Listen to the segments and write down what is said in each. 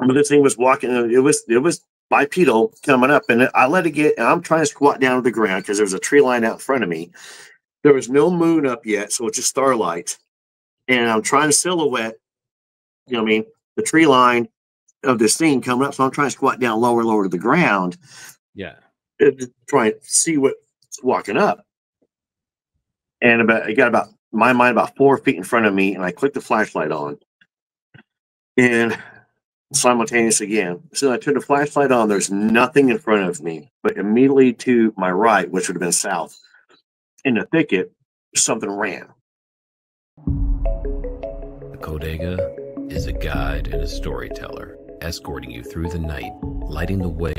But this thing was walking. It was bipedal coming up, and I let it get. And I'm trying to squat down to the ground because there was a tree line out in front of me. There was no moon up yet, so it's just starlight. And I'm trying to silhouette, you know what I mean, the tree line of this thing coming up. So I'm trying to squat down lower to the ground. Yeah. Trying to see what's walking up. And it got about 4 feet in front of me, and I clicked the flashlight on. And simultaneously again, so I turned the flashlight on, there's nothing in front of me, but immediately to my right, which would have been south, in the thicket, something ran. The Codega is a guide and a storyteller, escorting you through the night, lighting the way,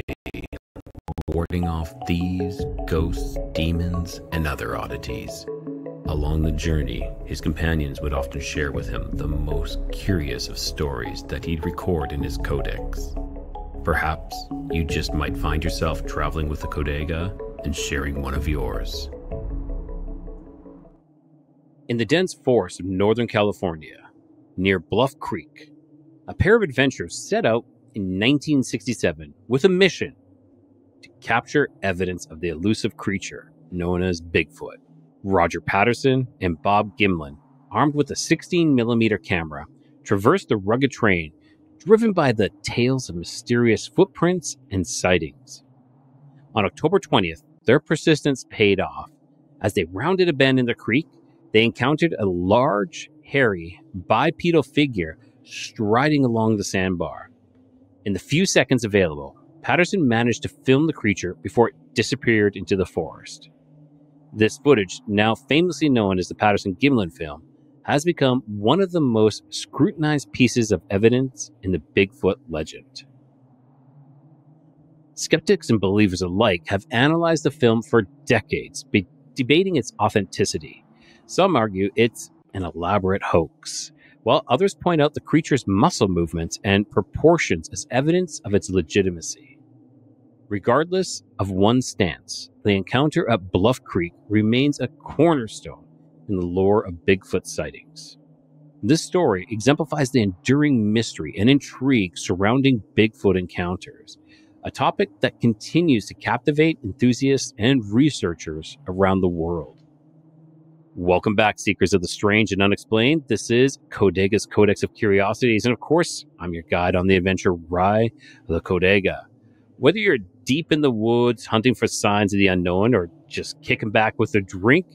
warding off thieves, ghosts, demons, and other oddities. Along the journey, his companions would often share with him the most curious of stories that he'd record in his codex. Perhaps you just might find yourself traveling with the Codega and sharing one of yours. In the dense forest of Northern California, near Bluff Creek, a pair of adventurers set out in 1967 with a mission to capture evidence of the elusive creature known as Bigfoot. Roger Patterson and Bob Gimlin, armed with a 16mm camera, traversed the rugged terrain, driven by the tales of mysterious footprints and sightings. On October 20th, their persistence paid off. As they rounded a bend in the creek, they encountered a large, hairy, bipedal figure striding along the sandbar. In the few seconds available, Patterson managed to film the creature before it disappeared into the forest. This footage, now famously known as the Patterson-Gimlin film, has become one of the most scrutinized pieces of evidence in the Bigfoot legend. Skeptics and believers alike have analyzed the film for decades, debating its authenticity. Some argue it's an elaborate hoax, while others point out the creature's muscle movements and proportions as evidence of its legitimacy. Regardless of one's stance, the encounter at Bluff Creek remains a cornerstone in the lore of Bigfoot sightings. This story exemplifies the enduring mystery and intrigue surrounding Bigfoot encounters, a topic that continues to captivate enthusiasts and researchers around the world. Welcome back, seekers of the strange and unexplained. This is Codega's Codex of Curiosities, and of course, I'm your guide on the adventure, Rye The Codega. Whether you're deep in the woods hunting for signs of the unknown or just kicking back with a drink,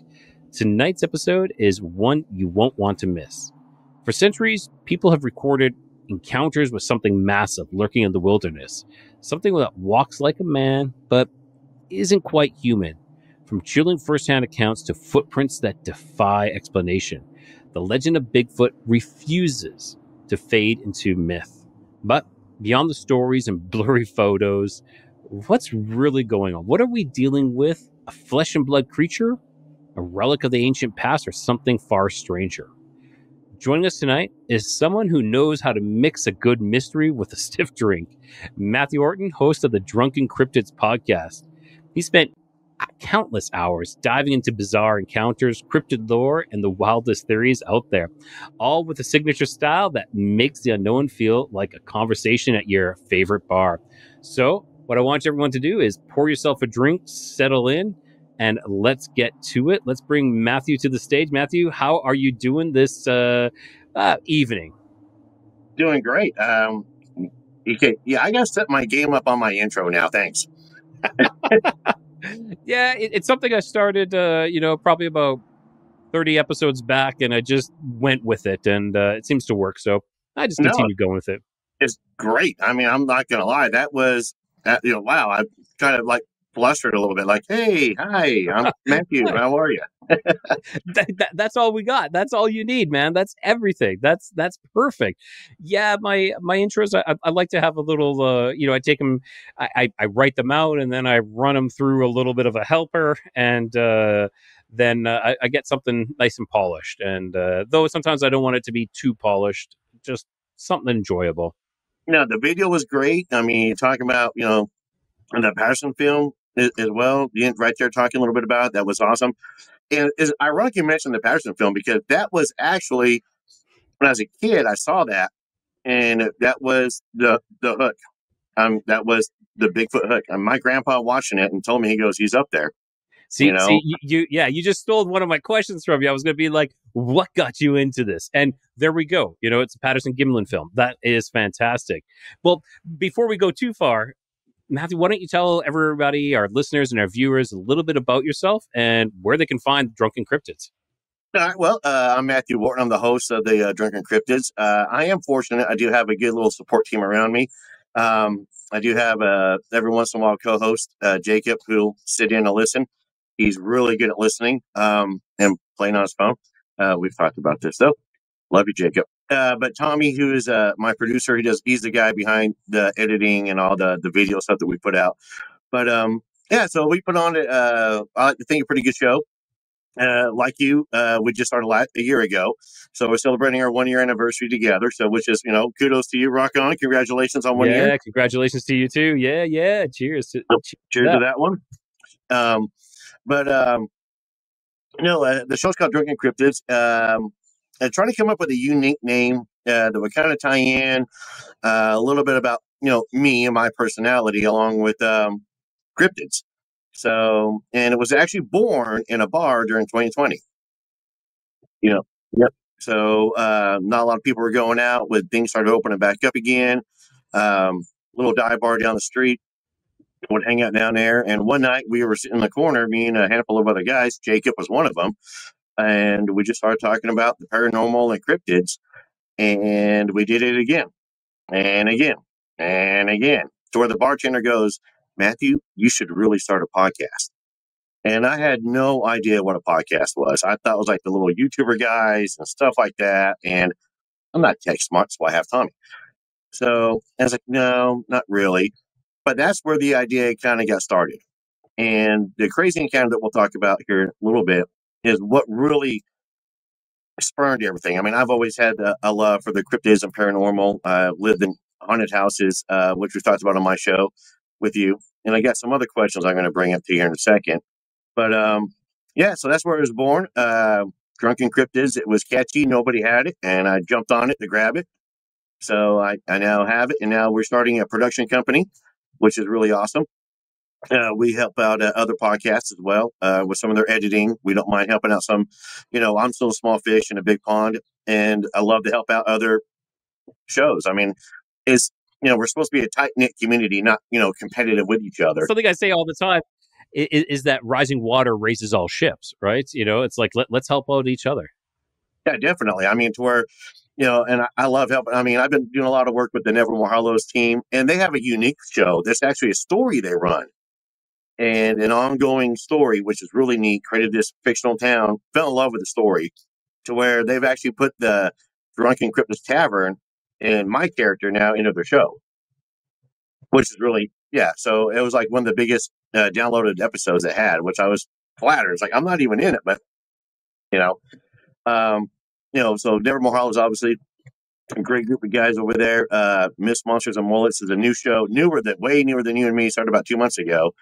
tonight's episode is one you won't want to miss. For centuries, people have recorded encounters with something massive lurking in the wilderness, something that walks like a man but isn't quite human. From chilling first-hand accounts to footprints that defy explanation, the legend of Bigfoot refuses to fade into myth. But beyond the stories and blurry photos, what's really going on? What are we dealing with? A flesh and blood creature? A relic of the ancient past, or something far stranger? Joining us tonight is someone who knows how to mix a good mystery with a stiff drink. Mathew Orton, host of the Drunken Cryptids podcast. He spent countless hours diving into bizarre encounters, cryptid lore, and the wildest theories out there, all with a signature style that makes the unknown feel like a conversation at your favorite bar. So what I want everyone to do is pour yourself a drink, settle in, and let's get to it. Let's bring Mathew to the stage. Mathew, how are you doing this evening? Doing great. Okay, yeah, I got to set my game up on my intro now. Thanks. Yeah, it's something I started, probably about 30 episodes back, and I just went with it, and it seems to work. So I just continue going with it. It's great. I mean, I'm not going to lie. That was, wow. I kind of like flustered a little bit, like, hey, hi, I'm Mathew. How are you? That's all we got. That's all you need, man. That's everything. That's perfect. Yeah, my intros, I like to have a little, I take them, I write them out, and then I run them through a little bit of a helper, and then I get something nice and polished. And though sometimes I don't want it to be too polished, just something enjoyable. The video was great. I mean, talking about, the Patterson film as well, right there talking a little bit about it. That was awesome. And it's ironic you mentioned the Patterson film, because that was actually, when I was a kid, I saw that. and that was the hook. That was the Bigfoot hook. And my grandpa watching it and told me, he goes, he's up there. See, you just stole one of my questions from you. I was going to be like, what got you into this? And there we go. It's a Patterson Gimlin film. That is fantastic. Well, before we go too far, Mathew, why don't you tell everybody, our listeners and our viewers, a little bit about yourself and where they can find Drunken Cryptids? All right. Well, I'm Mathew Orton. I'm the host of the Drunken Cryptids. I am fortunate. I do have a good little support team around me. I do have every once in a while co-host Jacob, who'll sit in and listen. He's really good at listening and playing on his phone. We've talked about this, though. Love you, Jacob. But Tommy, who is my producer, he's the guy behind the editing and all the video stuff that we put out. But yeah, so we put on I like to think a pretty good show. Like you, we just started a year ago. So we're celebrating our 1 year anniversary together. So, which is, kudos to you. Rock on. Congratulations on 1 year. Yeah, congratulations to you too. Yeah. Cheers to that one. The show's called Drunken Cryptids. And trying to come up with a unique name that would kind of tie in a little bit about, me and my personality along with cryptids. So, and it was actually born in a bar during 2020. Yep. So, not a lot of people were going out when things started opening back up again. Little dive bar down the street, would hang out down there. And one night we were sitting in the corner, me and a handful of other guys. Jacob was one of them. And we just started talking about the paranormal and cryptids. And we did it again and again and again, to where the bartender goes, Mathew, you should really start a podcast. And I had no idea what a podcast was. I thought it was like the little YouTuber guys and stuff like that. And I'm not tech smart, so I have Tommy. So I was like, no, not really. But that's where the idea kind of got started. And the crazy encounter that we'll talk about here in a little bit is what really spurned everything. I mean, I've always had a love for the cryptids and paranormal. I lived in haunted houses, which we talked about on my show with you. And I got some other questions I'm going to bring up to you here in a second. But yeah, so that's where it was born. Drunken Cryptids. It was catchy. Nobody had it. And I jumped on it to grab it. So I now have it. And now we're starting a production company, which is really awesome. We help out other podcasts as well with some of their editing. We don't mind helping out some. I'm still a small fish in a big pond, and I love to help out other shows. I mean, we're supposed to be a tight-knit community, not, competitive with each other. Something I say all the time is that rising water raises all ships, right? It's like, let's help out each other. Yeah, definitely. I mean, to where, and I love helping. I mean, I've been doing a lot of work with the Nevermore Hollows team, and they have a unique show. There's actually a story they run. And an ongoing story, which is really neat, created this fictional town, fell in love with the story, to where they've actually put the Drunken Cryptids Tavern and my character now into their show, which is really, yeah. So it was like one of the biggest downloaded episodes it had, which I was flattered. It's like, I'm not even in it, but, so Nevermore Hollows, obviously, a great group of guys over there. Miss Monsters and Mullets is a new show, way newer than you and me, started about 2 months ago.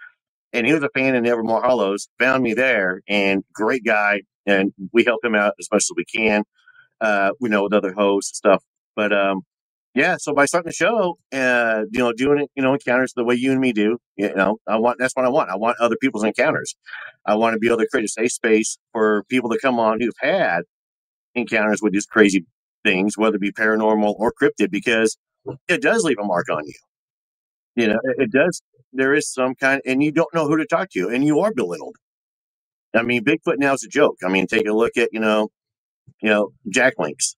And he was a fan of Nevermore Hollows, found me there, and great guy. And we help him out as much as we can, with other hosts and stuff. But yeah, so by starting the show, doing it, encounters the way you and me do, that's what I want. I want other people's encounters. I want to be able to create a safe space for people to come on who've had encounters with these crazy things, whether it be paranormal or cryptid, because it does leave a mark on you. It does. There is some kind, and you don't know who to talk to, and you are belittled. I mean, Bigfoot now is a joke. I mean, take a look at, Jack Links.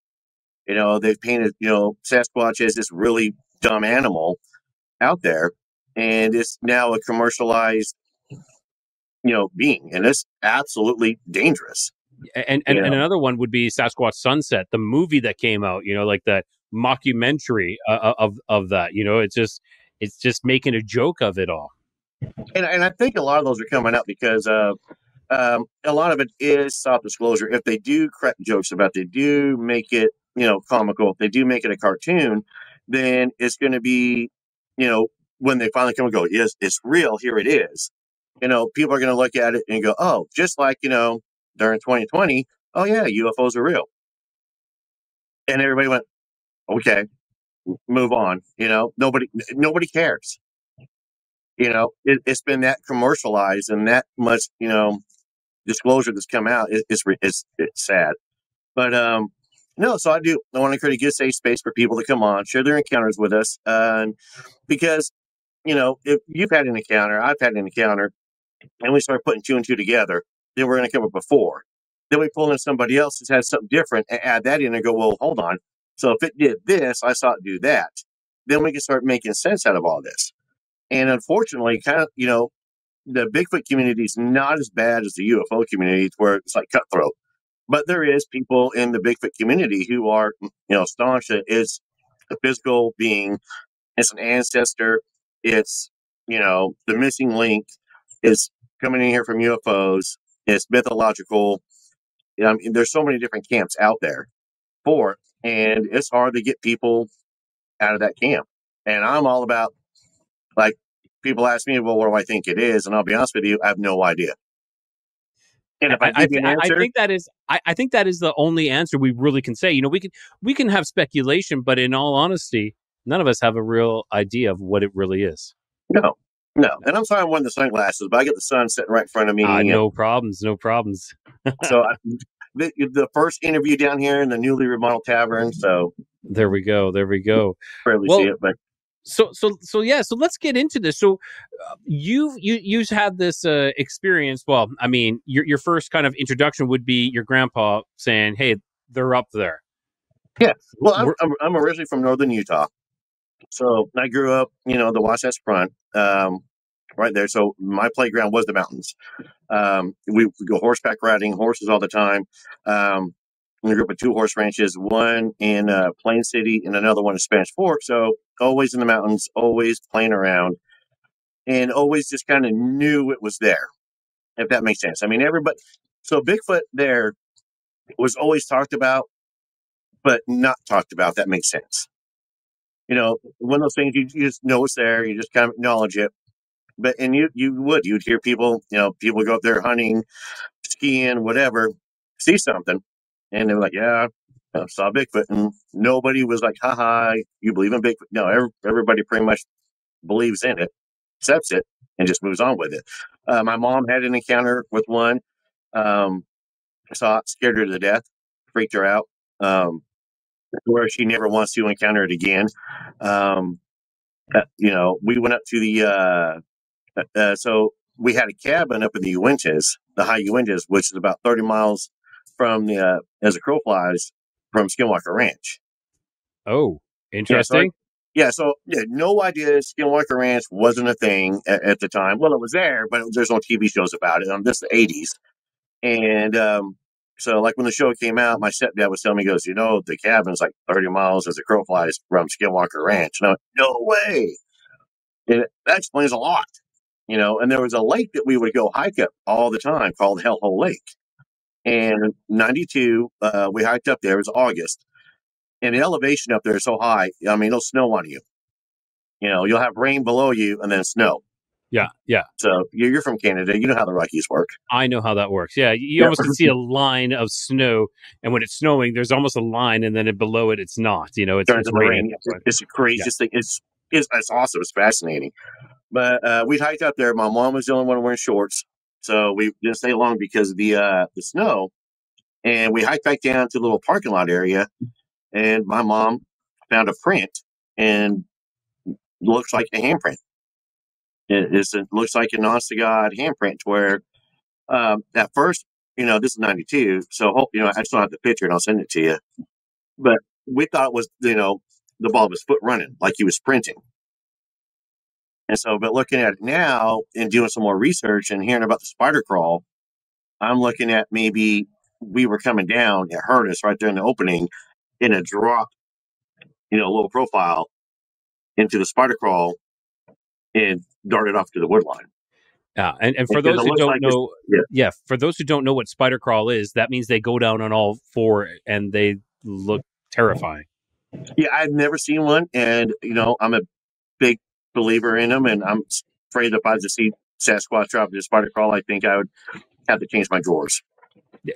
They've painted, Sasquatch as this really dumb animal out there, and it's now a commercialized, being, and it's absolutely dangerous. And another one would be Sasquatch Sunset, the movie that came out, like that mockumentary of that, it's just making a joke of it all. And I think a lot of those are coming out because a lot of it is self-disclosure. If they do crack jokes about, they do make it, comical, if they do make it a cartoon, then it's going to be, when they finally come and go, yes, it's real, here it is. People are going to look at it and go, oh, just like, during 2020, oh yeah, UFOs are real. And everybody went, okay. move on. Nobody cares. It's been that commercialized and that much, disclosure that's come out. It's sad. But no, so I want to create a good safe space for people to come on, share their encounters with us. Because, if you've had an encounter, I've had an encounter, and we start putting two and two together, then we're going to come up with four. Then we pull in somebody else who's had something different and add that in and go, well, hold on. So if it did this, I saw it do that. Then we can start making sense out of all this. And unfortunately, kind of, the Bigfoot community is not as bad as the UFO community, where it's like cutthroat. But there is people in the Bigfoot community who are, staunch that it's a physical being, it's an ancestor, it's, the missing link, it's coming in here from UFOs, it's mythological. There's so many different camps out there for it, and it's hard to get people out of that camp. And I'm all about, like, people ask me, well, what do I think it is? And I'll be honest with you, I have no idea. And if I give you an answer, I think that is the only answer we really can say. We can have speculation, but in all honesty, none of us have a real idea of what it really is. No. And I'm sorry I'm wearing the sunglasses, but I get the sun sitting right in front of me. No problems. So the first interview down here in the newly remodeled tavern. So there we go. Barely see it, but. So let's get into this. So you've had this experience. Well, I mean, your first kind of introduction would be your grandpa saying, "Hey, they're up there." Yeah. Well, I'm originally from northern Utah, so I grew up, the Wasatch Front, right there. So my playground was the mountains. We would go horseback riding, horses all the time. We grew up with two horse ranches, one in Plain City and another one in Spanish Fork. So always in the mountains, always playing around, and always just kind of knew it was there, if that makes sense. I mean, everybody. So Bigfoot there was always talked about, but not talked about. That makes sense. One of those things you just know it's there. You just kind of acknowledge it. But you'd hear people, people go up there hunting, skiing, whatever, see something. And they're like, yeah, I saw Bigfoot. And nobody was like, haha, you believe in Bigfoot? No, everybody pretty much believes in it, accepts it, and just moves on with it. My mom had an encounter with one. Saw it, scared her to death, freaked her out, where she never wants to encounter it again. We went up to the, so we had a cabin up in the Uintas, the high Uintas, which is about 30 miles from the, as a crow flies, from Skinwalker Ranch. Oh, interesting. So no idea Skinwalker Ranch wasn't a thing at the time. Well, it was there, but there's no TV shows about it. This is the 80s. And so, like, when the show came out, my stepdad was telling me, he goes, the cabin's like 30 miles as a crow flies from Skinwalker Ranch. And I went, no way. And that explains a lot. And there was a lake that we would go hike up all the time called Hellhole Lake. And 92, we hiked up there. It was August. And the elevation up there is so high, I mean, it'll snow on you. You'll have rain below you and then snow. Yeah. So you're from Canada. You know how the Rockies work. I know how that works. Yeah, you almost can see a line of snow. And when it's snowing, there's almost a line. And then below it, it's not. It's raining. It's the craziest thing. It's awesome. It's fascinating. But we hiked up there. My mom was the only one wearing shorts. So we didn't stay long because of the snow. And we hiked back down to the little parking lot area. And my mom found a print and looks like a handprint. It looks like an honest to God handprint where at first, this is 92. So, I still have the picture and I'll send it to you. But we thought it was, the ball of his foot running, like he was sprinting. And so, but looking at it now and doing some more research and hearing about the spider crawl, I'm looking at maybe we were coming down, it hurt us right there in the opening, and it dropped, low profile into the spider crawl and darted off to the wood line. Yeah, and for those who don't know, for those who don't know what spider crawl is, that means they go down on all four and they look terrifying. Yeah, I've never seen one, and I'm a big believer in them, and I'm afraid if I just see Sasquatch drop into spider crawl, I think I would have to change my drawers.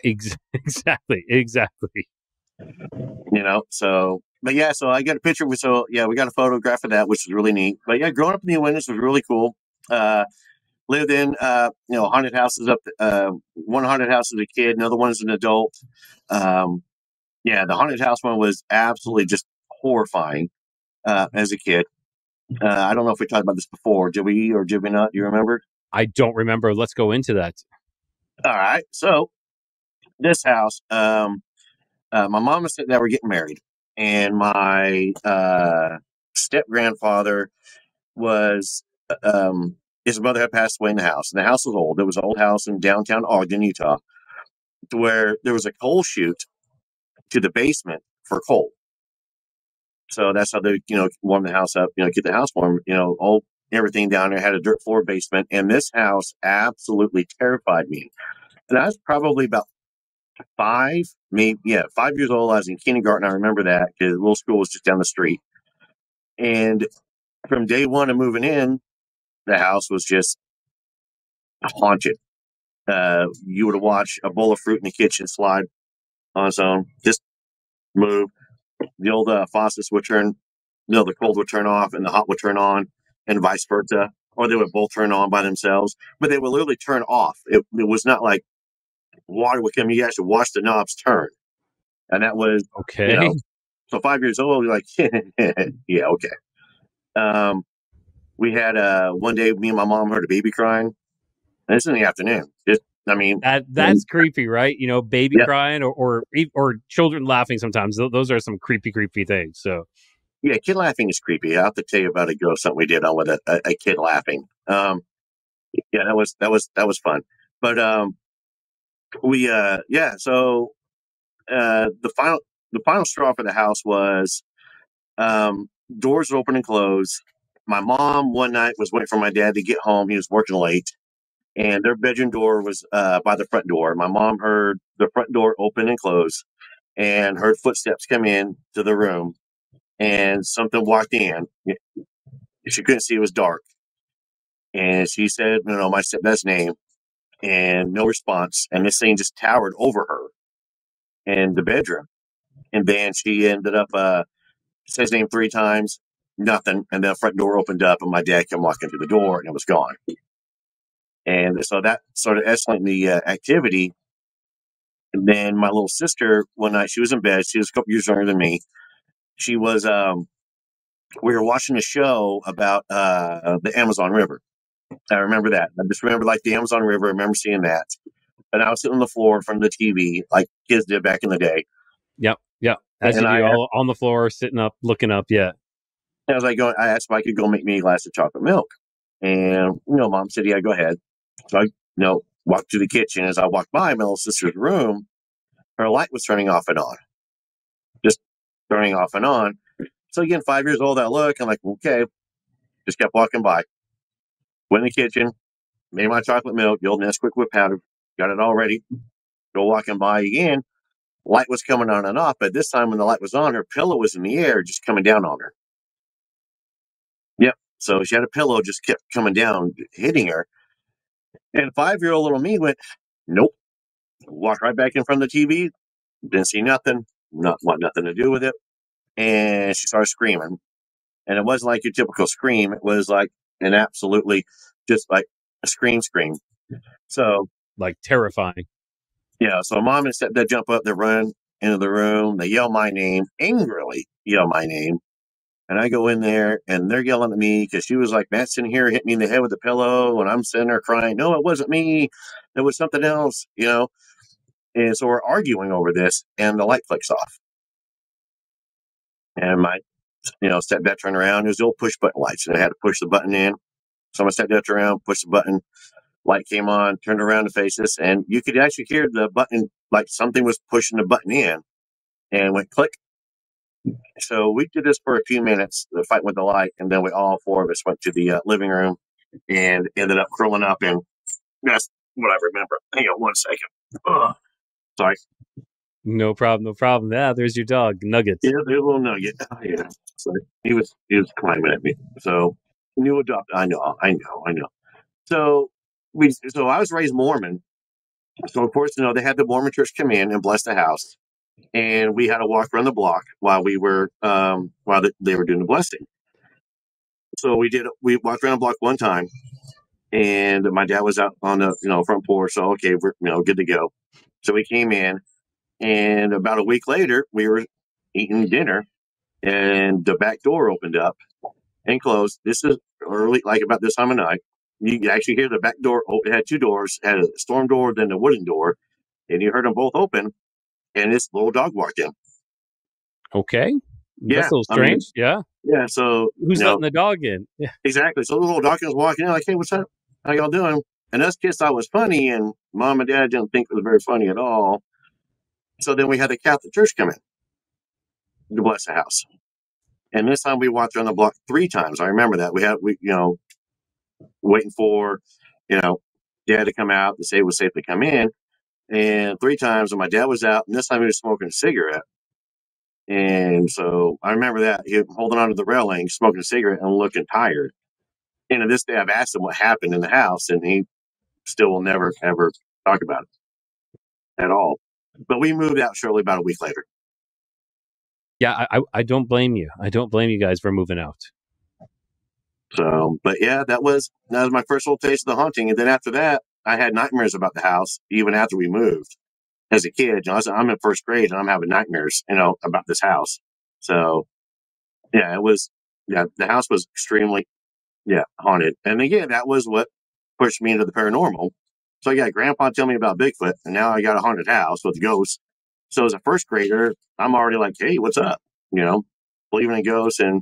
Exactly. So but yeah, so I got a picture. So yeah, we got a photograph of that, which is really neat. But yeah, growing up in the Witness was really cool. Lived in haunted houses up. One haunted house as a kid, another one as an adult. Yeah, the haunted house one was absolutely just horrifying as a kid. I don't know if we talked about this before. Did we or did we not? Do you remember? I don't remember. Let's go into that. All right. So this house, my mom and stepdad were getting married, and my step grandfather was his mother had passed away in the house, and the house was old. It was an old house in downtown Ogden, Utah, to where there was a coal chute to the basement for coal. So that's how they, warm the house up, get the house warm, everything down there had a dirt floor basement. And this house absolutely terrified me. And I was probably about 5 years old. I was in kindergarten. I remember that because the little school was just down the street. And from day one of moving in, the house was just haunted. You would watch a bowl of fruit in the kitchen slide on its own, just move. The old faucets would turn, the cold would turn off and the hot would turn on, and vice versa. Or they would both turn on by themselves, but they would literally turn off. It was not like water would come. You actually watch the knobs turn. And that was, Okay. So 5 years old, you're like, yeah, okay. We had one day, me and my mom heard a baby crying. And it's in the afternoon. That's creepy, right? Baby yeah, crying or children laughing sometimes. Those are some creepy things. So yeah, kid laughing is creepy. I have to tell you about a ghost something we did on with a kid laughing. Yeah, that was fun. But so the final straw for the house was doors open and close. My mom one night was waiting for my dad to get home. He was working late, and their bedroom door was by the front door. My mom heard the front door open and close, and heard footsteps come in to the room, and something walked in. She couldn't see; it was dark, and she said, "No, my stepdad's name," and no response. And this thing just towered over her in the bedroom, and then she ended up said his name 3 times, nothing, and the front door opened up, and my dad came walking through the door, and it was gone. And so that started escalating the activity. And then my little sister, one night, she was in bed. She was a couple years younger than me. She was, we were watching a show about the Amazon River. I remember that. I just remember like the Amazon River. I remember seeing that. And I was sitting on the floor in front of the TV, like kids did back in the day. Yep. As And you do, all on the floor, sitting up, looking up. Yeah. I was like, I asked if I could go make me a glass of chocolate milk. And, mom said, yeah, go ahead. So I, walked to the kitchen. As I walked by my little sister's room, her light was turning off and on. Just turning off and on. So again, 5 years old, I look, I'm like, okay. Just kept walking by. Went in the kitchen, made my chocolate milk, the old Nesquik whip powder, got it all ready. Go walking by again. Light was coming on and off, but this time when the light was on, her pillow was in the air, just coming down on her. Yep. So she had a pillow, just kept coming down, hitting her. And 5-year-old little me went, nope. Walked right back in front of the TV. Didn't see nothing. Not want nothing to do with it. And she started screaming. And it wasn't like your typical scream. It was like an absolutely just like a scream. So Like terrifying. yeah. So mom and stepdad jump up. They run into the room. They yell my name, angrily yell my name. And I go in there and they're yelling at me because she was like, Matt's in here, hit me in the head with a pillow. And I'm sitting there crying, no, it wasn't me. It was something else, And so we're arguing over this and the light flicks off. And my, stepdad turned around. It was the old push button lights. And I had to push the button in. So my stepdad turned around, pushed the button. Light came on, turned around to face us. And you could actually hear the button, like something was pushing the button in and went click. So we did this for a few minutes, the fight with the light, and then we all 4 of us went to the living room and ended up curling up. And that's what I remember. Hang on 1 second. Ugh. Sorry. No problem. Yeah, there's your dog, Nuggets. Yeah, there's a little nugget. Oh, yeah. So he was climbing at me. So new adopt. I know. So I was raised Mormon. So of course, they had the Mormon church come in and bless the house. and we had to walk around the block while we were they were doing the blessing. So we walked around the block one time, and my dad was out on the front porch. So okay, we're good to go. So we came in, and about a week later, we were eating dinner, and the back door opened up and closed. This is early, like about this time of night. You actually hear the back door. It had two doors, it had a storm door, then a wooden door, and you heard them both open. And this little dog walked in. Okay, Yeah, that's a little strange. Yeah. So Who's letting the dog in? Yeah, exactly. So the little dog was walking in, like, "Hey, what's up? How y'all doing?" And us kids thought it was funny, and mom and dad didn't think it was very funny at all. So then we had the Catholic Church come in to bless the house. And this time we walked around the block 3 times. I remember that. We waiting for, dad to come out to say it was safe to come in. And 3 times, and my dad was out, and this time he was smoking a cigarette. And so I remember that he was holding onto the railing, smoking a cigarette, and looking tired. And to this day, I've asked him what happened in the house, and he still will never ever talk about it at all. But we moved out shortly about a week later. yeah. I don't blame you. I don't blame you guys for moving out. So, but yeah, that was my first little taste of the haunting. And then after that, I had nightmares about the house even after we moved. As a kid, I'm in first grade and I'm having nightmares, about this house. So, yeah, the house was extremely, haunted. And again, that was what pushed me into the paranormal. So I got Grandpa tell me about Bigfoot, and now I got a haunted house with ghosts. So as a first grader, I'm already like, hey, what's up? Believing in ghosts and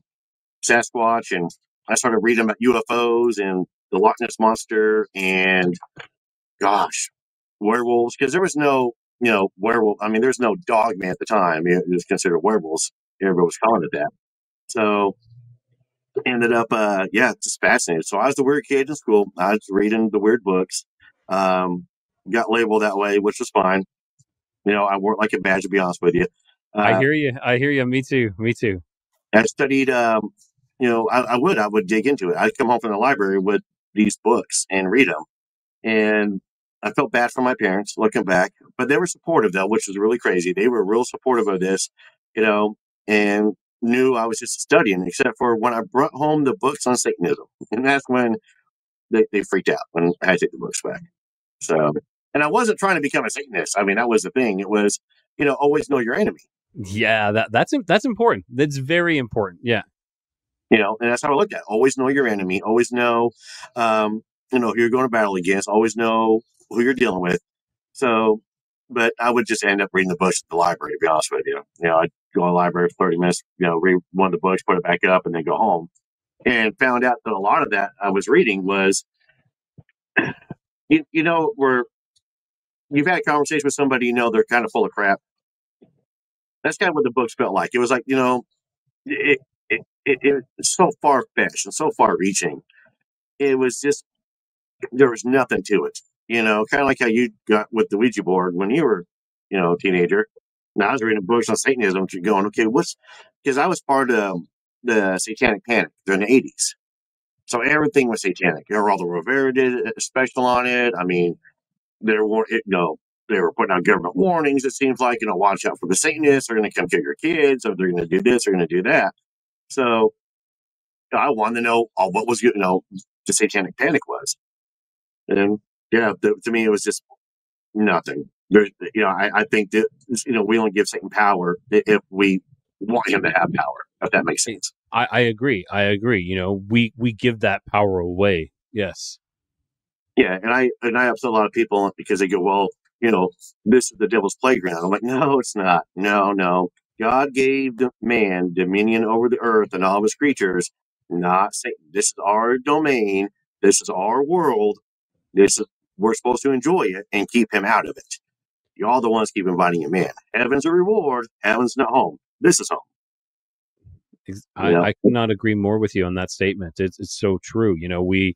Sasquatch, and I started reading about UFOs and the Loch Ness Monster and, gosh, werewolves, because there was no, werewolf. I mean, there's no dogman at the time. It was considered werewolves. Everybody was calling it that. So ended up, just fascinated. So I was the weird kid in school. I was reading the weird books. Got labeled that way, which was fine. I wore it like a badge, to be honest with you. I hear you. I hear you. Me too. Me too. I studied, I would dig into it. I'd come home from the library with these books and read them. And I felt bad for my parents looking back, but they were supportive though, which was really crazy. They were real supportive of this, and knew I was just studying, except for when I brought home the books on Satanism. And that's when they freaked out when I had to take the books back. So, and I wasn't trying to become a Satanist. I mean, that was the thing. It was, always know your enemy. Yeah, that's important. That's very important. Yeah. And that's how I looked at it. Always know your enemy. Always know, who you're going to battle against. Always know who you're dealing with. So, but I would just end up reading the books at the library, to be honest with you. I'd go to the library for 30 minutes, read one of the books, put it back up, and then go home. And found out that a lot of that I was reading was, where you've had a conversation with somebody, they're kind of full of crap. That's kind of what the books felt like. It was like, it's so far-fetched and so far-reaching. It was just, there was nothing to it. Kind of like how you got with the Ouija board when you were, a teenager. Now I was reading books on Satanism, going, okay, because I was part of the Satanic Panic during the 80s. So everything was satanic. Geraldo Rivera did a special on it. I mean, they were putting out government warnings. It seems like, watch out for the Satanists. They're going to come kill your kids. Or they're going to do this. They're going to do that. So I wanted to know what was, the Satanic Panic was. And yeah, to me, it was just nothing. There's, I think that, we only give Satan power if we want him to have power, if that makes sense. I agree. I agree. We give that power away. Yes. Yeah. And I upset a lot of people because they go, well, this is the devil's playground. I'm like, no, it's not. No. God gave man dominion over the earth and all of his creatures, not Satan. This is our domain. This is our world. We're supposed to enjoy it and keep him out of it. Y'all the ones keep inviting him in. Heaven's a reward. Heaven's not home. This is home. I could not agree more with you on that statement. It's so true. We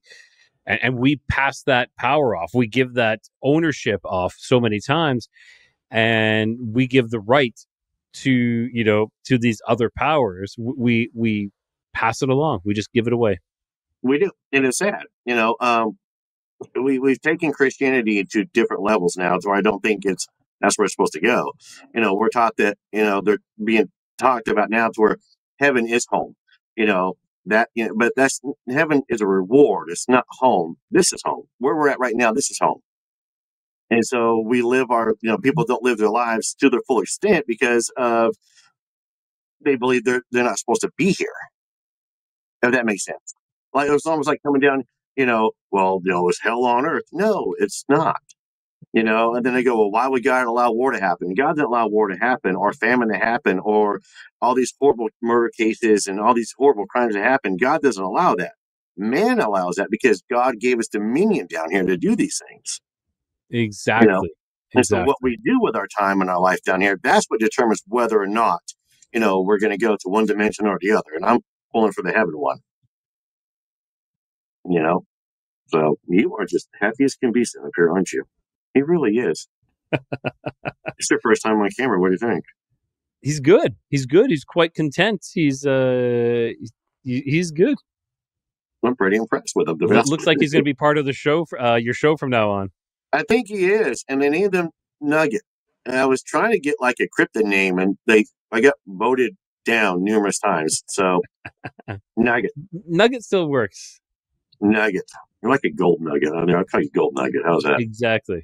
pass that power off. We give that ownership off so many times, and we give the right to these other powers. We pass it along. We just give it away. We do, and it's sad. We've taken Christianity to different levels now, so I don't think it's That's where it's supposed to go. We're taught that, they're being talked about now to where heaven is home. But that's heaven is a reward. It's not home. This is home. Where we're at right now, this is home. And so we live people don't live their lives to their full extent because of they believe they're not supposed to be here. If that makes sense. Like it's almost like coming down, it's hell on earth. No, it's not. And then they go, well, why would God allow war to happen? God didn't allow war to happen or famine to happen or all these horrible murder cases and all these horrible crimes to happen. God doesn't allow that. Man allows that because God gave us dominion down here to do these things. Exactly. And so what we do with our time and our life down here, that's what determines whether or not, we're going to go to one dimension or the other. And I'm pulling for the heaven one. So you are just happy as can be sitting up here, aren't you? He really is. It's your first time on camera. What do you think? He's good. He's good. He's quite content. He's good. I'm pretty impressed with him. It looks like he's going to be part of the show, your show from now on. I think he is. And they named him Nugget. And I was trying to get like a cryptid name, and I got voted down numerous times. So Nugget. Nugget still works. Nugget. You're like a gold nugget. I'll call you gold nugget. How's that? Exactly.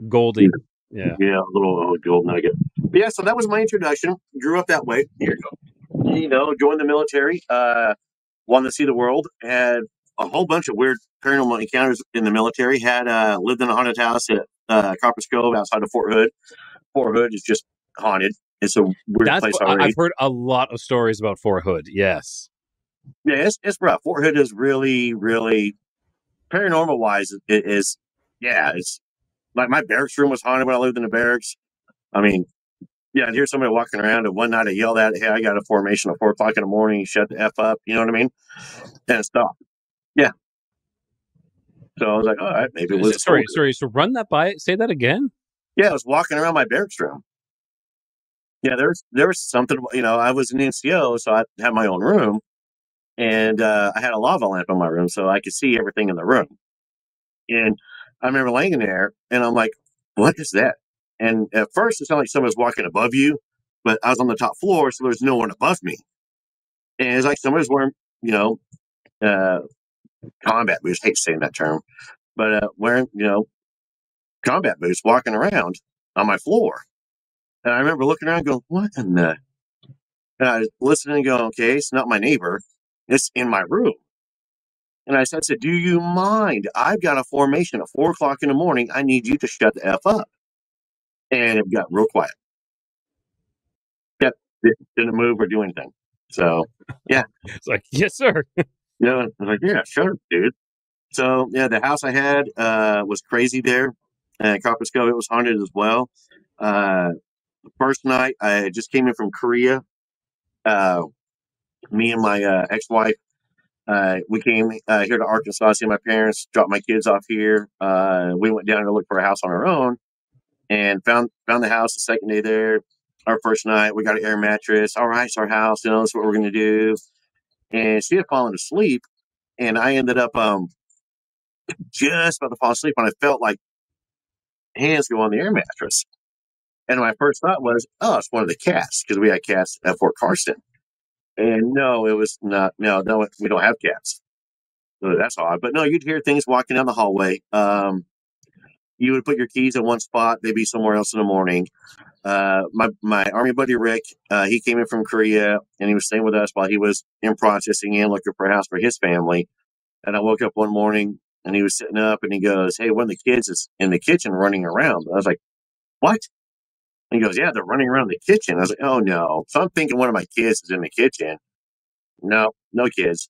Goldie. Yeah. Yeah, a little gold nugget. But yeah, so that was my introduction. Grew up that way. Here you go. Joined the military. Wanted to see the world. Had a whole bunch of weird paranormal encounters in the military. Had lived in a haunted house at Copper's Cove outside of Fort Hood. Fort Hood is just haunted. It's a weird place already. I've heard a lot of stories about Fort Hood. Yes. Yeah, it's rough. Fort Hood is really, really paranormal wise. It's like my barracks room was haunted when I lived in the barracks. I mean, yeah, I'd hear somebody walking around, and one night I yelled at, "Hey, I got a formation at 4 o'clock in the morning. Shut the F up." You know what I mean? And it stopped. Yeah. So I was like, all right, maybe it was. Sorry. So run that by. Say that again. Yeah, I was walking around my barracks room. Yeah, there was something. I was an NCO, so I had my own room, and I had a lava lamp in my room, so I could see everything in the room. And I remember laying there, and I'm like, "What is that?" And at first, it sounded like someone was walking above you, but I was on the top floor, so there's no one above me. And it's like somebody was wearing, combat boots. I hate saying that term, but wearing, combat boots, walking around on my floor. And I remember looking around, going, "What in the?" And I was listening and going, "Okay, it's not my neighbor. It's in my room." And I said, "Do you mind? I've got a formation at 4 o'clock in the morning. I need you to shut the F up." And it got real quiet. Didn't move or do anything. So, yeah. It's like, yes, sir. I was like, yeah, sure, dude. So, yeah, the house I had was crazy there. Copper's Cove, it was haunted as well. The first night, I just came in from Korea. Me and my ex-wife, we came here to Arkansas to see my parents, dropped my kids off here. We went down to look for a house on our own and found the house the second day there. Our first night, we got an air mattress. All right, it's our house. That's what we're going to do. And she had fallen asleep, and I ended up just about to fall asleep, and I felt like hands go on the air mattress. And my first thought was, oh, it's one of the cats, because we had cats at Fort Carson. And no, it was not. No, we don't have cats. So that's odd. But no, you'd hear things walking down the hallway. You would put your keys in one spot, they'd be somewhere else in the morning. My army buddy Rick, he came in from Korea, and he was staying with us while he was in processing and looking for a house for his family. And I woke up one morning, and he was sitting up, and he goes, "Hey, one of the kids is in the kitchen running around." I was like, "What?" And he goes, "Yeah, they're running around the kitchen." I was like, "Oh no!" So I'm thinking one of my kids is in the kitchen. No kids.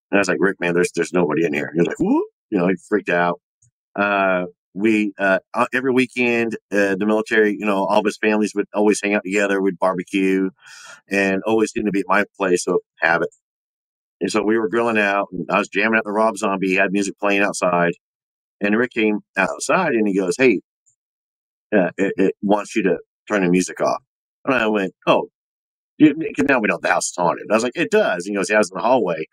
And I was like, "Rick, man, there's nobody in here." He was like, "Whoop!" He freaked out. We every weekend, the military, all of his families would always hang out together. We'd barbecue, and always seemed to be at my place. So have it. And so we were grilling out, and I was jamming out the Rob Zombie. He had music playing outside, and Rick came outside, and he goes, "Hey, it wants you to turn the music off." And I went, "Oh, because now we know the house is haunted." I was like, "It does." And he goes, "Yeah, I was in the hallway,"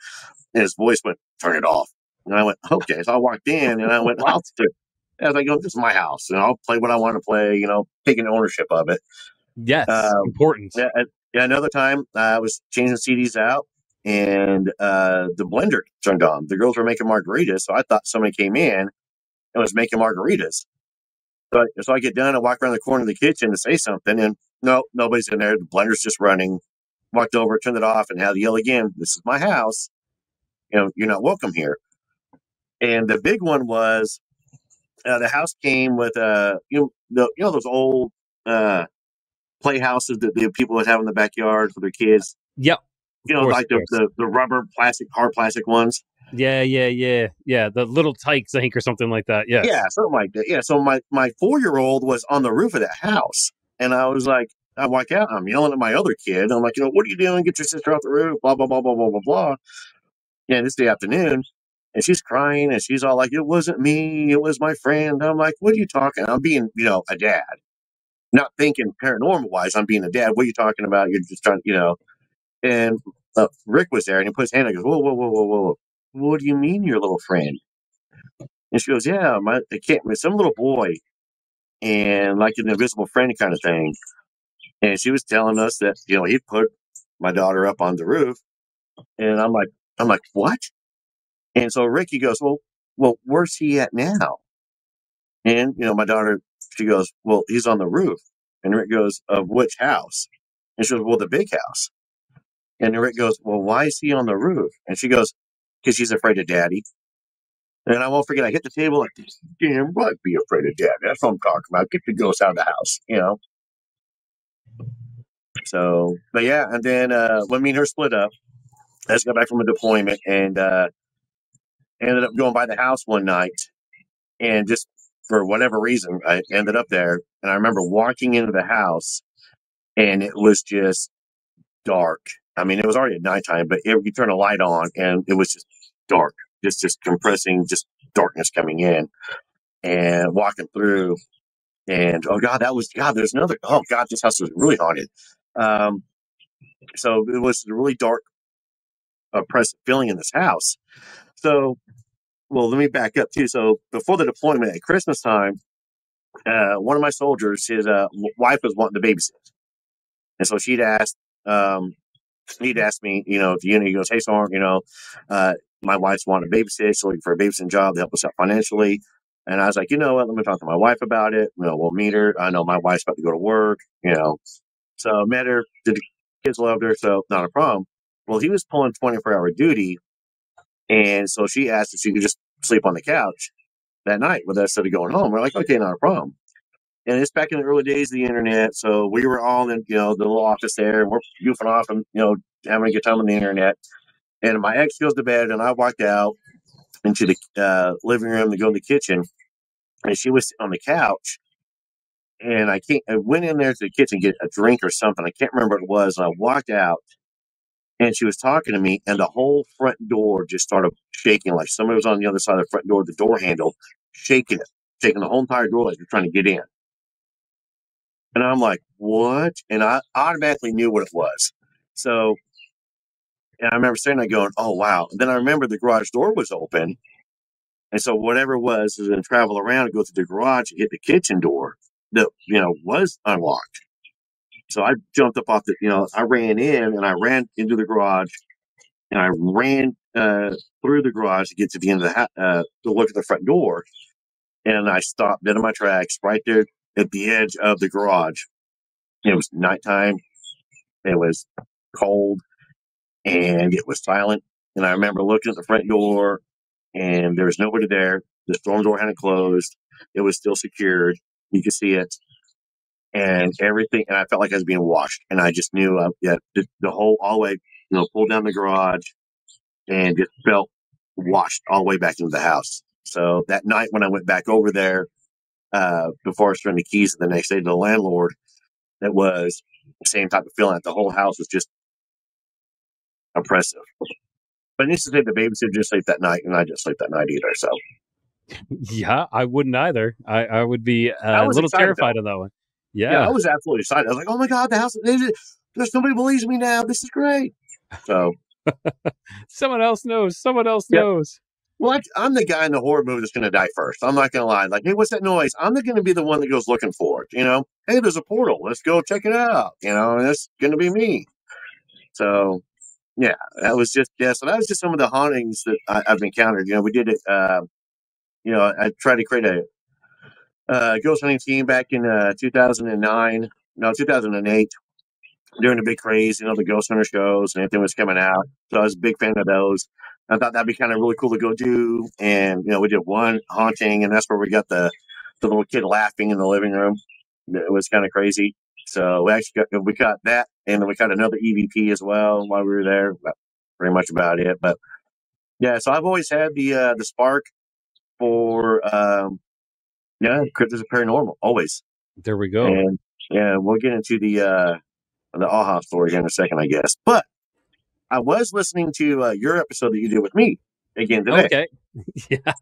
and his voice went, "Turn it off." And I went, "Okay." So I walked in, and I went, "Well, As I go, this is my house, and I'll play what I want to play. Taking ownership of it. Yes, important. Yeah, another time I was changing CDs out, and the blender turned on. The girls were making margaritas, so I thought somebody came in and was making margaritas. So I get done and walk around the corner of the kitchen to say something, and no, nobody's in there. The blender's just running. Walked over, turned it off, and had to yell again. This is my house. You're not welcome here. And the big one was the house came with those old playhouses that the people would have in the backyard for their kids. Yep. Like the rubber hard plastic ones. Yeah. The little tykes, I think, or something like that. Yes. Yeah, something like that. Yeah. So my 4-year-old was on the roof of that house, and I was like, I walk out, I'm yelling at my other kid. I'm like, what are you doing? Get your sister off the roof. Blah blah blah blah blah blah blah. Yeah, this the afternoon, and she's crying, and she's all like, "It wasn't me. It was my friend." I'm like, "What are you talking?" I'm being, a dad, not thinking paranormal wise. I'm being a dad. What are you talking about? You're just trying, And Rick was there, and he put his hand up. He goes, "Whoa, whoa, whoa, whoa, whoa! What do you mean, your little friend?" And she goes, "Yeah, some little boy, and like an invisible friend kind of thing." And she was telling us that he put my daughter up on the roof, and I'm like, "What?" And so Ricky goes, "Well, where's he at now?" And my daughter, she goes, "Well, he's on the roof." And Rick goes, "Of which house?" And she goes, "Well, the big house." And Rick goes, "Well, why is he on the roof?" And she goes, "Because she's afraid of Daddy." And I won't forget, I hit the table like, damn right, be afraid of Daddy. That's what I'm talking about. Get the ghost out of the house. So, but yeah, and then when me and her split up, I just got back from a deployment and ended up going by the house one night. And just for whatever reason, I ended up there. And I remember walking into the house, and it was just dark. I mean, it was already at nighttime, but you turn a light on, and it was just dark, just compressing, just darkness coming in. And walking through, and oh god, there's another. Oh god, this house was really haunted. So it was a really dark, oppressive feeling in this house. So, well, let me back up too. So before the deployment at Christmas time, one of my soldiers, his wife was wanting to babysit, and so he'd asked me, if he goes, "Hey, Storm, my wife's wanting to babysit. She's looking for a babysitting job to help us out financially." And I was like, "You know what? Let me talk to my wife about it. We'll meet her. I know my wife's about to go to work. So I met her. The kids loved her, so not a problem." Well, he was pulling 24-hour duty, and so she asked if she could just sleep on the couch that night with us instead of going home. We're like, "Okay, not a problem." And it's back in the early days of the internet, so we were all in, the little office there, and we're goofing off and, having a good time on the internet. And my ex goes to bed, and I walked out into the living room to go to the kitchen, and she was on the couch. And I went in there to the kitchen to get a drink or something. I can't remember what it was. And I walked out, and she was talking to me, and the whole front door just started shaking, like somebody was on the other side of the front door, the door handle, shaking the whole entire door like they're trying to get in. And I'm like, "What?" And I automatically knew what it was. So, and I remember saying that going, "Oh, wow." And then I remember the garage door was open. And so whatever it was going to travel around and go through the garage and hit the kitchen door that, was unlocked. So I jumped up off I ran in, and I ran into the garage, and I ran through the garage to get to the end of to look at the front door. And I stopped dead in my tracks right there at the edge of the garage. It was nighttime. It was cold, and it was silent. And I remember looking at the front door, and there was nobody there. The storm door hadn't closed. It was still secured. You could see it, and everything. And I felt like I was being washed. And I just knew that the whole all the way, pulled down the garage, and just felt washed all the way back into the house. So that night when I went back over there, before I was throwing the keys the next day to the landlord, it was the same type of feeling. The whole house was just oppressive. But needless to say, the babysitter just slept that night, and I didn't sleep that night either. So, yeah, I wouldn't either. I would be a little terrified of that one. Yeah, I was absolutely excited. I was like, "Oh my god, the house! There's somebody believes me now. This is great." So, someone else knows. Someone else knows. Well, I'm the guy in the horror movie that's going to die first. I'm not going to lie. Like, hey, what's that noise? I'm going to be the one that goes looking for it. Hey, there's a portal. Let's go check it out. And that's going to be me. So, yeah, that was just So that was just some of the hauntings that I've encountered. We did it. I tried to create a ghost hunting team back in 2009. No, 2008. During the big craze, the ghost hunter shows and everything was coming out. So I was a big fan of those. I thought that'd be kind of really cool to go do. And, we did one haunting, and that's where we got the little kid laughing in the living room. It was kind of crazy. So we caught that, and then we caught another EVP as well while we were there. That's pretty much about it. But yeah, so I've always had the spark for cryptids and paranormal, always. There we go. And yeah, we'll get into the AHA story here in a second, I guess. But I was listening to your episode that you did with me again today. Okay. Yeah.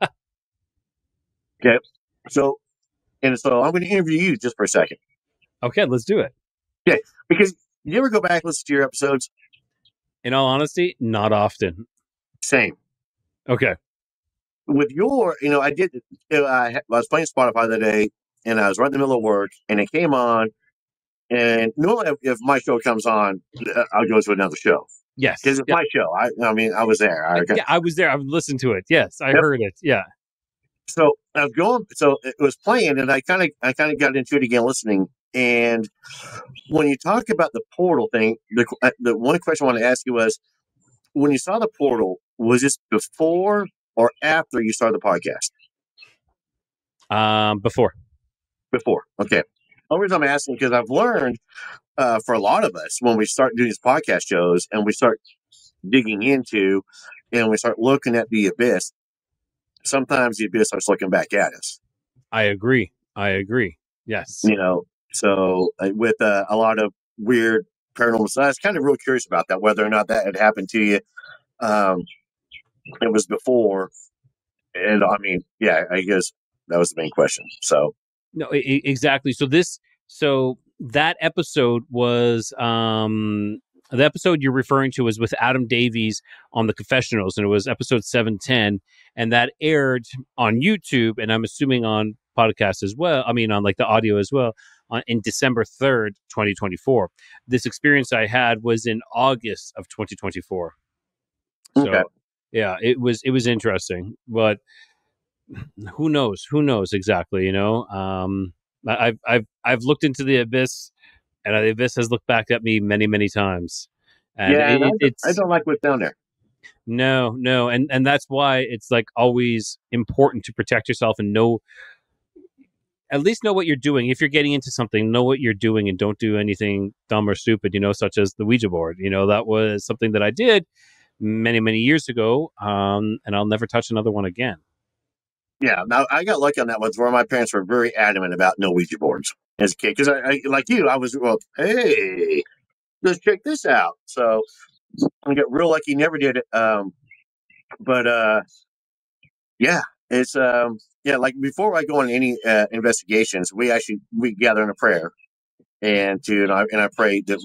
Okay. So I'm going to interview you just for a second. Okay, let's do it. Okay. Because you ever go back and listen to your episodes? In all honesty, not often. Same. Okay. With your, I did, I was playing Spotify the other day, and I was right in the middle of work, and it came on. And normally, if my show comes on, I'll go to another show. Yes. Because it's my show. I was there. I was there. I listened to it. Yes, I heard it. Yeah. So I was going. So it was playing, and I kind of got into it again, listening. And when you talk about the portal thing, the one question I wanted to ask you was, when you saw the portal, was this before or after you started the podcast? Before. Before. Okay. The only reason I'm asking because I've learned for a lot of us when we start doing these podcast shows and we start digging into and we start looking at the abyss, sometimes the abyss starts looking back at us. I agree. Yes. So with a lot of weird paranormal stuff, I was kind of real curious about that, whether or not that had happened to you. It was before. And I guess that was the main question. So. No, exactly. So that episode was, the episode you're referring to was with Adam Davies on the Confessionals, and it was episode 710, and that aired on YouTube, and I'm assuming on podcast as well. I mean, on like the audio as well, in December 3rd, 2024. This experience I had was in August of 2024. So, okay. Yeah, it was interesting, but who knows exactly, I've looked into the abyss, and the abyss has looked back at me many times. And I don't like what's down there. No, and that's why it's like always important to protect yourself and at least know what you're doing. If you're getting into something, know what you're doing and don't do anything dumb or stupid, such as the Ouija board. That was something that I did many years ago, and I'll never touch another one again. Yeah, now I got lucky on that one where my parents were very adamant about no Ouija boards as a kid. Because I like you, I was, hey, let's check this out. So I got real lucky, never did it. But yeah, it's like before I go on any investigations, we gather in a prayer, and I pray that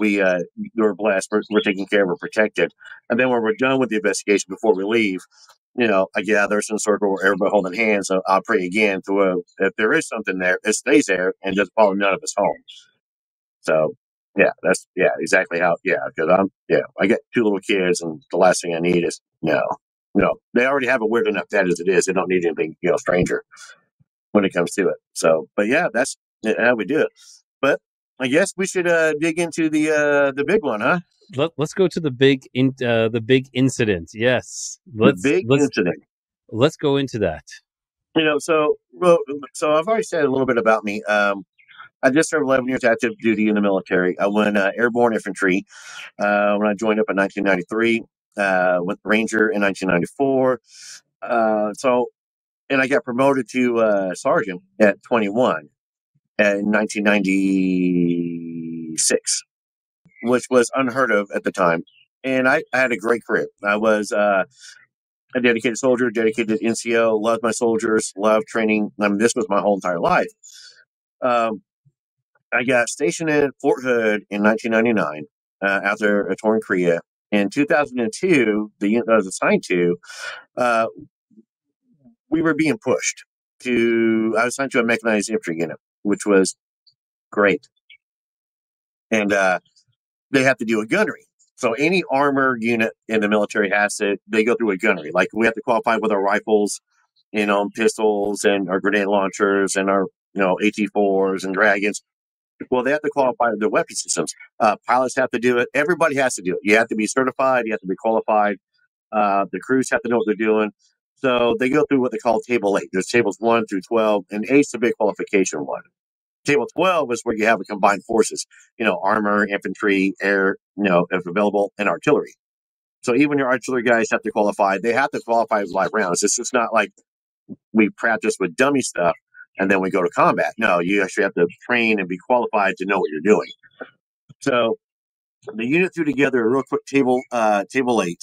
we're blessed, we're taken care of, we're protected, and then when we're done with the investigation, before we leave, I gather us in a circle where everybody holding hands. So I'll pray again if there is something there, it stays there and doesn't follow none of us home. So that's exactly how. Because I got 2 little kids, and the last thing I need is no. They already have a weird enough dad as it is. They don't need anything stranger when it comes to it. So, but that's how we do it. But I guess we should dig into the big one, huh? Let's go to the big incident. Yes, incident. Let's go into that. So I've already said a little bit about me. I just served 11 years active duty in the military. I went airborne infantry when I joined up in 1993. Went Ranger in 1994. And I got promoted to sergeant at 21 in 1996, which was unheard of at the time. And I had a great career. I was a dedicated soldier, dedicated NCO, loved my soldiers, loved training. This was my whole entire life. I got stationed at Fort Hood in 1999 after a tour in Korea. In 2002, the unit I was assigned to we were being pushed to. I was sent to a mechanized infantry unit, which was great, and they have to do a gunnery. So any armor unit in the military they go through a gunnery. Like we have to qualify with our rifles, pistols and our grenade launchers and our, AT-4s and Dragons. Well, they have to qualify with their weapon systems. Pilots have to do it. Everybody has to do it. You have to be certified. You have to be qualified. The crews have to know what they're doing. So they go through what they call Table 8. There's tables 1 through 12, and 8's the big qualification one. Table 12 is where you have a combined forces, armor, infantry, air, if available, and artillery. So even your artillery guys have to qualify. They have to qualify with live rounds. It's just not like we practice with dummy stuff and then we go to combat. No, you actually have to train and be qualified to know what you're doing. So the unit threw together a real quick table 8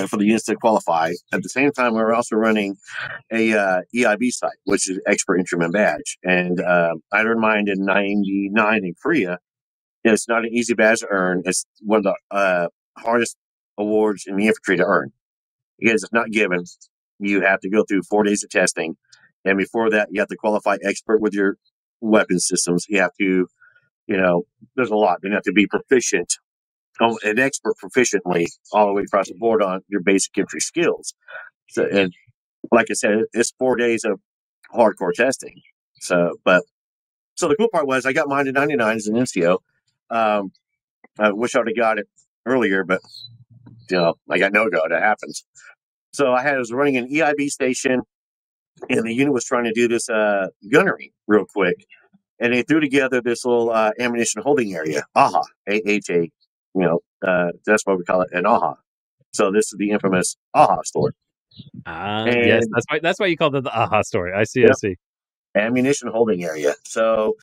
for the units to qualify. At the same time, we were also running a EIB site, which is Expert Instrument Badge. And I earned mine in 99 in Korea. It's not an easy badge to earn. It's one of the hardest awards in the infantry to earn. Because it's not given. You have to go through 4 days of testing. And before that, you have to qualify expert with your weapon systems. You have to, there's a lot. You have to be proficient, an expert proficiently all the way across the board on your basic infantry skills. So, and like I said, it's 4 days of hardcore testing. So the cool part was I got mine in 99 as an NCO. I wish I would have got it earlier, but I got no go. That happens. So I was running an EIB station, and the unit was trying to do this gunnery real quick, and they threw together this little ammunition holding area, AHA, AHA. That's what we call it, an AHA. So this is the infamous AHA store. Yes, that's why you called it the AHA story. I see. Yep. I see. Ammunition holding area. So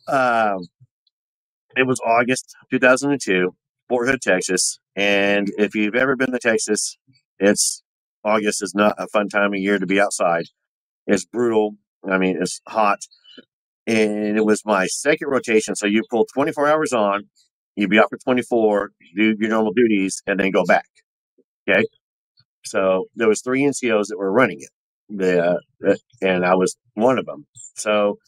it was August 2002, Fort Hood, Texas. And if you've ever been to Texas, August is not a fun time of year to be outside. It's brutal. I mean, it's hot. And it was my second rotation. So you pull 24 hours on, you'd be out for 24, do your normal duties, and then go back. Okay. So there was 3 NCOs that were running it. And I was one of them. So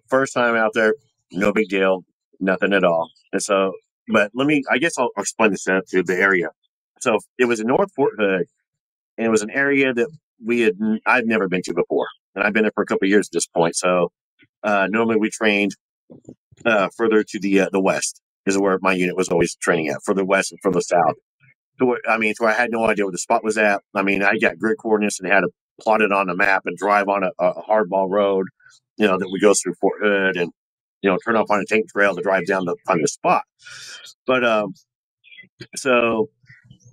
first time out there, no big deal, nothing at all. And so, but I guess I'll explain this to the area. So it was in North Fort Hood, and it was an area that I'd never been to before. And I've been there for a couple of years at this point. So normally we trained further to the west is where my unit was always training at, further west and further south. To where I had no idea where the spot was at. I mean, I got grid coordinates and had to plot it on the map and drive on a hardball road, that we go through Fort Hood and, turn off on a tank trail to drive down on the spot. But so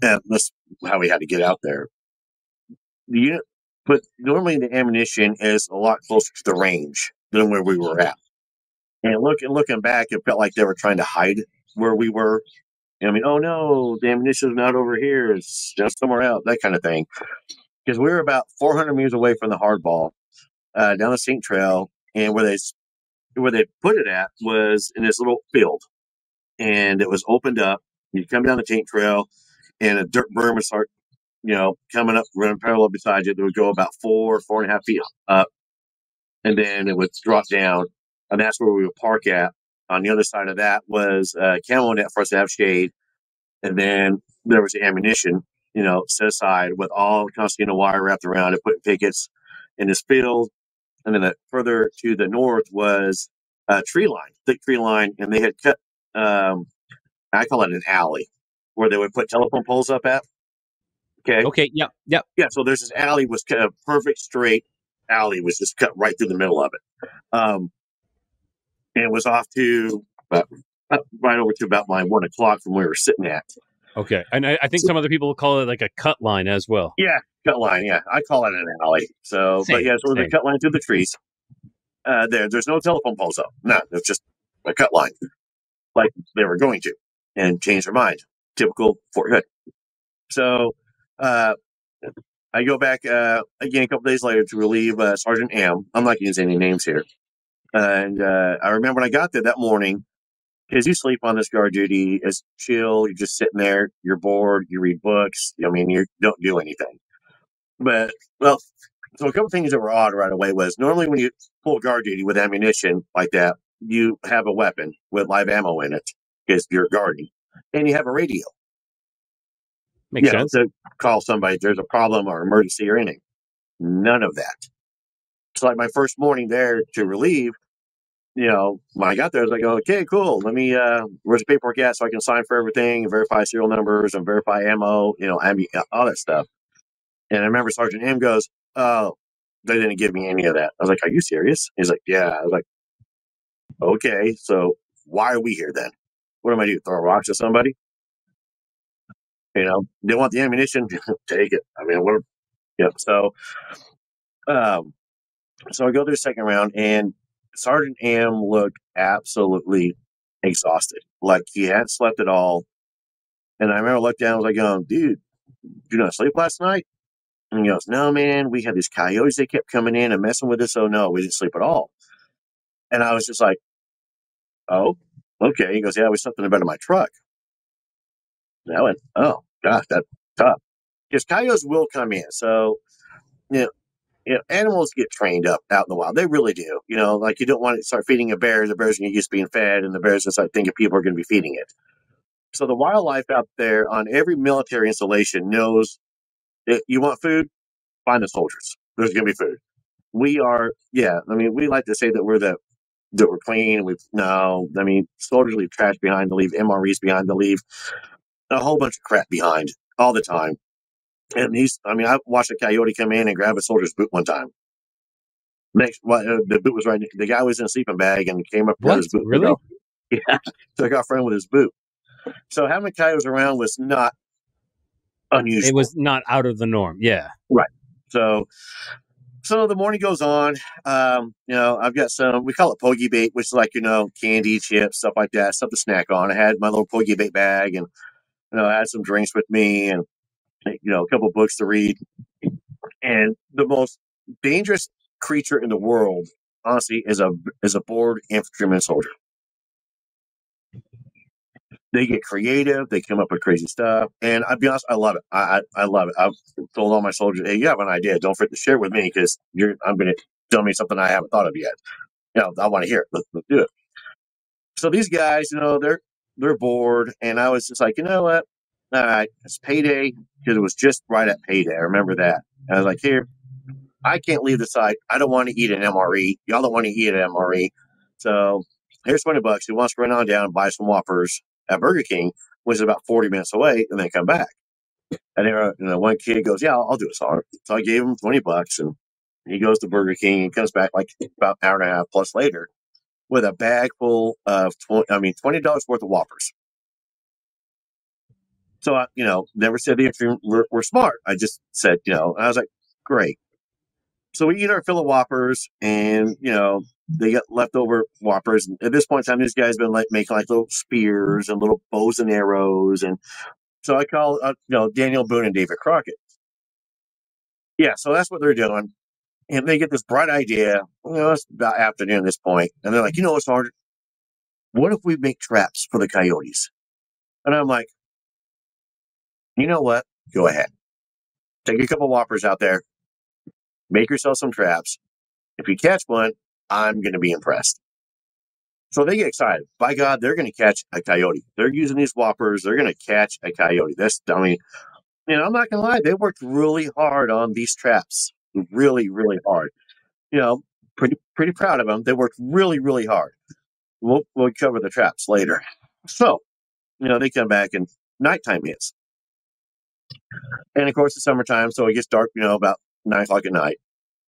that's how we had to get out there. The unit, but normally the ammunition is a lot closer to the range than where we were at. And looking back, it felt like they were trying to hide where we were. I mean, oh no, the ammunition's not over here; it's just somewhere else. That kind of thing. Because we were about 400 meters away from the hardball, down the St. Trail, and where they put it at was in this little field, and it was opened up. You come down the tank trail, and a dirt berm would start, coming up, running parallel beside you. It would go about 4.5 feet up, and then it would drop down, and that's where we would park at. On the other side of that was camo net for us to have shade, and then there was the ammunition, set aside with all concertina wire wrapped around it, putting pickets in this field. And then further to the north was a thick tree line, and they had cut, I call it an alley, where they would put telephone poles up at. Okay. Yep. Yeah. So there's this alley, was a perfect straight alley, was just cut right through the middle of it. And it was off to right over to about my 1 o'clock from where we were sitting at. Okay. And I think some other people will call it like a cut line as well. Yeah. Cut line. Yeah. I call it an alley. So, so it was a cut line through the trees. There's no telephone poles up. No, it's just a cut line, like they were going to, and change their mind. Typical Fort Hood. So, I go back again a couple days later to relieve Sergeant M. I'm not going to use any names here. And I remember when I got there that morning, because you sleep on this guard duty, it's chill. You're just sitting there. You're bored. You read books. I mean, you don't do anything. But, well, So a couple things that were odd right away was normally when you pull guard duty with ammunition like that, you have a weapon with live ammo in it because you're guarding, and you have a radio. Makes sense. To call somebody if there's a problem or emergency or anything. None of that. So like my first morning there to relieve, when I got there, I was like, okay, cool. Let me, where's the paperwork at so I can sign for everything and verify serial numbers and verify ammo, all that stuff. And I remember Sergeant M goes, oh, they didn't give me any of that. I was like, are you serious? He's like, yeah. I was like, okay, so why are we here then? What am I do? Throw rocks at somebody? They want the ammunition, take it. I mean, what? Yeah. Um, so I go through the second round, and Sergeant M looked absolutely exhausted, like he hadn't slept at all. And I remember I looked down, I was like, dude, did you not sleep last night? And he goes, no, man, we had these coyotes that kept coming in and messing with us. So no, we didn't sleep at all. And I was just like, oh, okay. He goes, yeah, we slept in the bed of my truck. And I went, oh, gosh, that's tough. Because coyotes will come in. So, animals get trained up out in the wild. They really do. Like you don't want to start feeding a bear. The bear's going to get used to being fed, and the bear's just like thinking people are going to be feeding it. So the wildlife out there on every military installation knows that you want food, find the soldiers. There's going to be food. We are, we like to say that we're clean. Soldiers leave trash behind to leave MREs behind to leave a whole bunch of crap behind all the time. And I watched a coyote come in and grab a soldier's boot one time. The boot was right. The guy was in a sleeping bag and came up with his boot. Really? Yeah, took off running with his boot. So having coyotes around was not unusual. It was not out of the norm. Yeah. Right. So the morning goes on. I've got some, we call it pogey bait, which is like, candy, chips, stuff like that, stuff to snack on. I had my little pogey bait bag, and, I had some drinks with me, and, a couple books to read. And the most dangerous creature in the world, honestly, is a bored infantryman soldier. They get creative. They come up with crazy stuff. And I'll be honest, I love it. I love it. I've told all my soldiers, hey, you have an idea. Don't forget to share it with me, because I'm going to tell me something I haven't thought of yet. I want to hear it. Let's do it. So these guys, they're bored. And I was just like, you know what? All right, it's payday, because it was just right at payday. I remember that. And I was like, here, I can't leave the site. I don't want to eat an MRE. Y'all don't want to eat an MRE. So here's $20. Who wants to run on down and buy some Whoppers at Burger King, which is about 40 minutes away, and then come back. And there, one kid goes, yeah, I'll do it. So I gave him $20, and he goes to Burger King and comes back like about an hour and a half plus later with a bag full of $20 worth of Whoppers. So I, never said the infantry were smart. I just said, I was like, great. So we eat our fill of Whoppers, and, they got leftover Whoppers. And at this point in time, these guys been making little spears and little bows and arrows. And so I call, Daniel Boone and David Crockett. Yeah. So that's what they're doing. And they get this bright idea. It's about afternoon at this point. And they're like, Sergeant, what if we make traps for the coyotes? And I'm like, you know what? Go ahead. Take a couple Whoppers out there. Make yourself some traps. If you catch one, I'm going to be impressed. So they get excited. By God, they're going to catch a coyote. They're using these Whoppers. They're going to catch a coyote. I'm not going to lie. They worked really hard on these traps. Really, really hard. Pretty proud of them. They worked really, really hard. We'll cover the traps later. So, they come back and nighttime hits. And of course, it's summertime. So it gets dark, about 9 o'clock at night.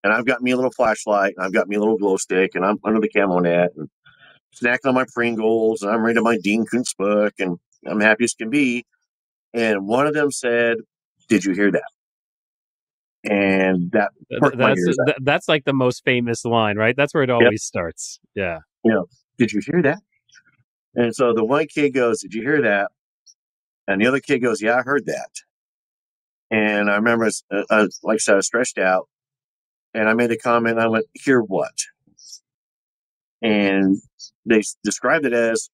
And I've got me a little flashlight, and I've got me a little glow stick, and I'm under the camo net and snacking on my Pringles, and I'm reading my Dean Koontz book, and I'm happy as can be. And one of them said, did you hear that? And that that's like the most famous line, right? That's where it always starts. Yeah. Did you hear that? And so the one kid goes, did you hear that? And the other kid goes, yeah, I heard that. And I remember, like I said, I was stretched out, and I made a comment. I went, hear what? And they described it as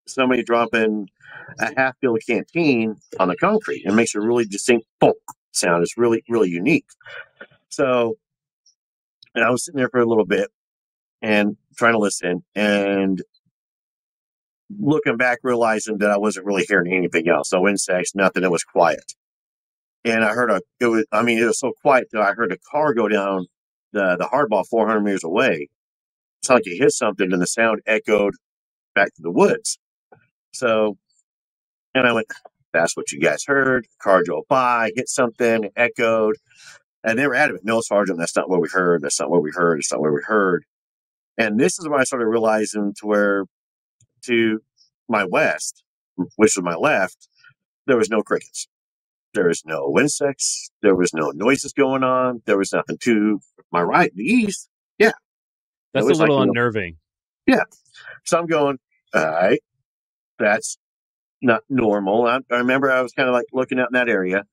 somebody dropping a half-filled canteen on the concrete. It makes a really distinct bonk sound. It's really, really unique. So, and I was sitting there for a little bit and trying to listen, and looking back, realizing that I wasn't really hearing anything else. No insects, nothing. It was quiet. And I heard it was so quiet that I heard a car go down the hardball 400 meters away. It's like it hit something, and the sound echoed back to the woods. So, and I went, that's what you guys heard. Car drove by, hit something, it echoed. And they were adamant, no, Sergeant, that's not what we heard. That's not what we heard. It's not what we heard. And this is when I started realizing to my west, which was my left, there was no crickets. There was no insects. There was no noises going on. There was nothing to my right, the east. Yeah. That's a little unnerving. Yeah. So I'm going, all right, that's not normal. I remember I was kind of like looking out in that area,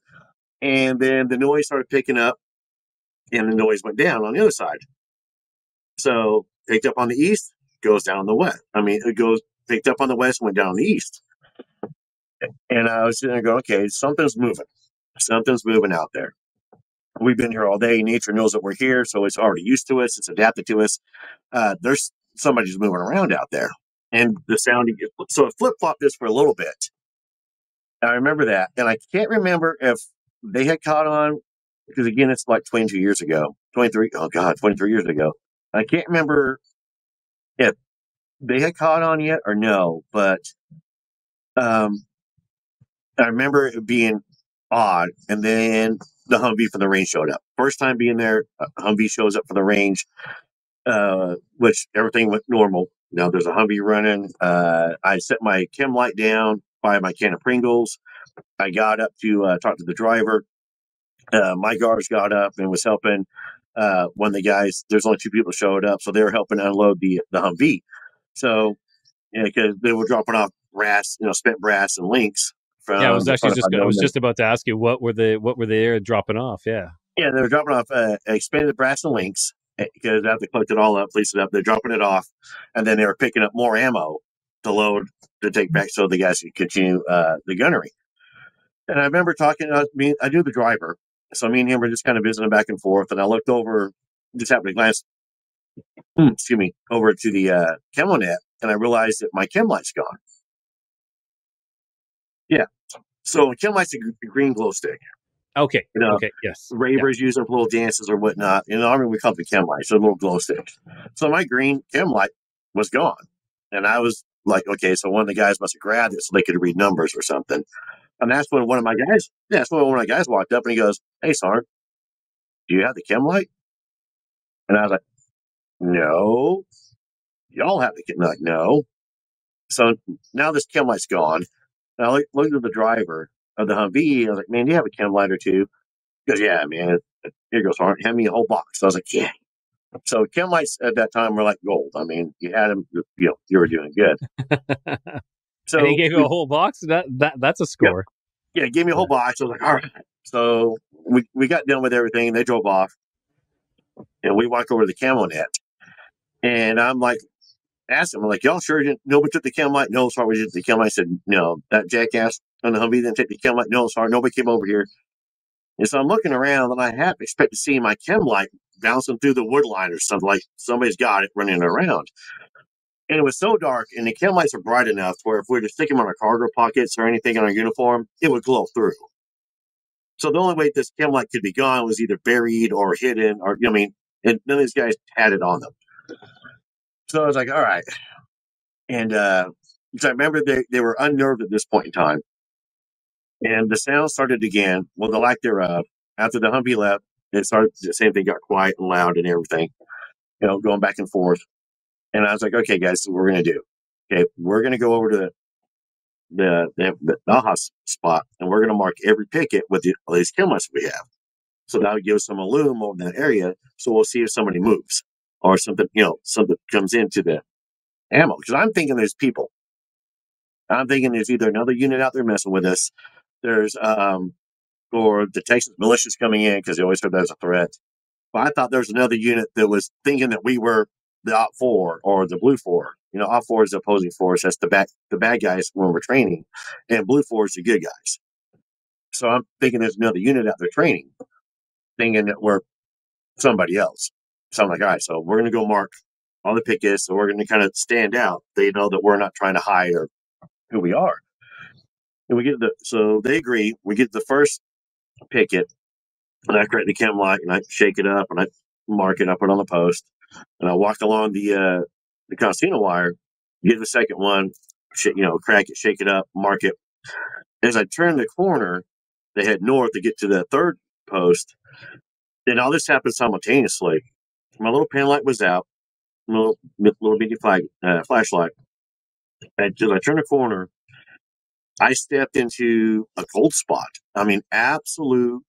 and then the noise started picking up, and the noise went down on the other side. So picked up on the east, goes down on the west. Picked up on the west, went down on the east. And I was sitting there going, okay, something's moving. Something's moving out there. We've been here all day. Nature knows that we're here, so it's already used to us. It's adapted to us. There's somebody's moving around out there. And the sound, so it flip-flopped this for a little bit. I remember that. And I can't remember if they had caught on, because again, it's like 22 years ago. 23 years ago. I can't remember if they had caught on yet or no, but I remember it being odd. And then the Humvee from the range showed up. First time being there, Humvee shows up for the range, which everything went normal. Now there's a Humvee running. I set my chem light down by my can of Pringles. I got up to talk to the driver. My guards got up and was helping one of the guys. There's only two people showed up, so they were helping unload the Humvee. So, because they were dropping off spent brass and links. I was just about to ask you what were they dropping off? Yeah, they were dropping off expanded brass and links because they have to collect it all up, fleece it up. They're dropping it off, and then they were picking up more ammo to load to take back so the guys could continue the gunnery. And I remember talking. I knew the driver, so me and him were just kind of visiting back and forth. And I looked over, just happened to glance, over to the camo net, and I realized that my chem light's gone. Yeah. So chem light's a green glow stick. Okay. Okay. Yes. Ravers use them for little dances or whatnot. In the Army, we call it the chem light. So little glow sticks. So my green chem light was gone. And I was like, okay, so one of the guys must have grabbed it so they could read numbers or something. And that's when one of my guys walked up and he goes, "Hey, Sarge, do you have the chem light?" And I was like, "No." "Y'all have the chem light." "No." So now this chem light's gone. And I looked at the driver of the Humvee. I was like, "Man, do you have a chem light or two?" He goes, "Yeah, man. Here goes, Sarge. Hand me a whole box." So I was like, "Yeah." So chem lights at that time were like gold. I mean, you had them, you were doing good. So and he gave you a whole box? That's a score. Yeah, gave me a whole box. I was like, all right. So we got done with everything. They drove off. And we walked over to the camo net. And I'm like, asking them, I'm like, y'all sure nobody took the chem light? "No, sorry, we did the chem light." I said, "No, that jackass on the Humvee didn't take the chem light." "No, sorry, nobody came over here." And so I'm looking around, and I half expect to see my chem light bouncing through the wood line or something, like somebody's got it running around. And it was so dark, and the chem lights are bright enough where if we were to stick them on our cargo pockets or anything on our uniform, it would glow through. So the only way this chem light could be gone was either buried or hidden, or and none of these guys had it on them. So I was like, all right. And so I remember they were unnerved at this point in time. And the sound started again. Well, the lack thereof. After the Humvee left, it started, the same thing got quiet and loud and everything, going back and forth. And I was like, okay, guys, this is what we're going to do. Okay, we're going to go over to the AHA spot, and we're going to mark every picket with all these chem lights we have. So that would give us some illume over that area. So we'll see if somebody moves or something, something comes into the ammo. Because I'm thinking there's people. I'm thinking there's either another unit out there messing with us. There's, or the Texas militia's coming in because they always heard that as a threat. But I thought there was another unit that was thinking that we were the OP4 or the Blue 4. OP4 is the opposing force. That's the bad guys when we're training. And Blue 4 is the good guys. So I'm thinking there's another unit out there training, thinking that we're somebody else. So I'm like, all right, so we're going to go mark all the pickets. So we're going to kind of stand out. They know that we're not trying to hide or who we are. And so they agree. We get the first picket, and I create the chem light, and I shake it up, and I mark it, I put it on the post, and I walk along the concertina wire, get the second one, crack it, shake it up, mark it. As I turn the corner, they head north to get to the third post. And all this happened simultaneously. My little pen light was out, little bitty flashlight. As I turned the corner, I stepped into a cold spot. I mean, absolute.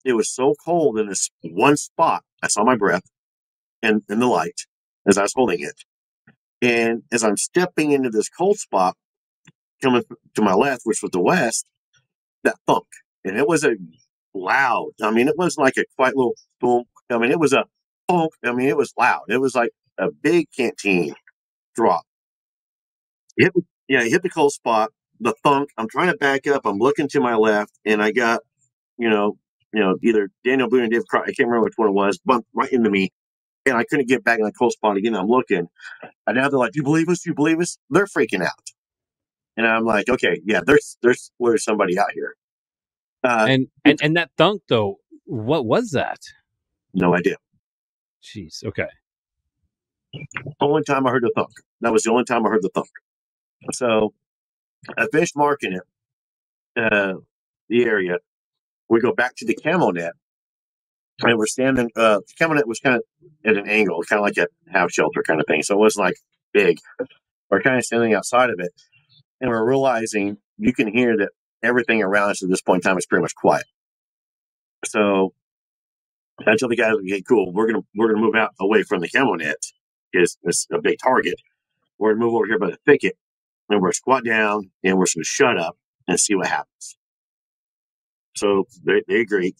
It was so cold in this one spot. I saw my breath in the light as I was holding it. And as I'm stepping into this cold spot, coming to my left, which was the west, that thunk. And it was a loud. I mean, it wasn't like a quiet little boom. I mean, it was a thunk. I mean, it was loud. It was like a big canteen drop. It hit the cold spot, the thunk. I'm trying to back up. I'm looking to my left, and I got, either Daniel Boone and Dave Crockett, I can't remember which one it was, bumped right into me, and I couldn't get back in the cold spot again. I'm looking, and now they're like, "You believe us? You believe us?" They're freaking out, and I'm like, "Okay, yeah, there's somebody out here." And that thunk though, what was that? No idea. Jeez. Okay. Only time I heard the thunk. That was the only time I heard the thunk. So I finished marking it, the area. We go back to the camo net, and we're standing. The camo net was kind of at an angle, kind of like a house shelter kind of thing. So it wasn't like big. We're kind of standing outside of it, and we're realizing you can hear that everything around us at this point in time is pretty much quiet. So I tell the guys, "Okay, cool. We're gonna move out away from the camo net because it's a big target. We're gonna move over here by the thicket, and we're squat down, and we're just gonna shut up and see what happens." So they agree.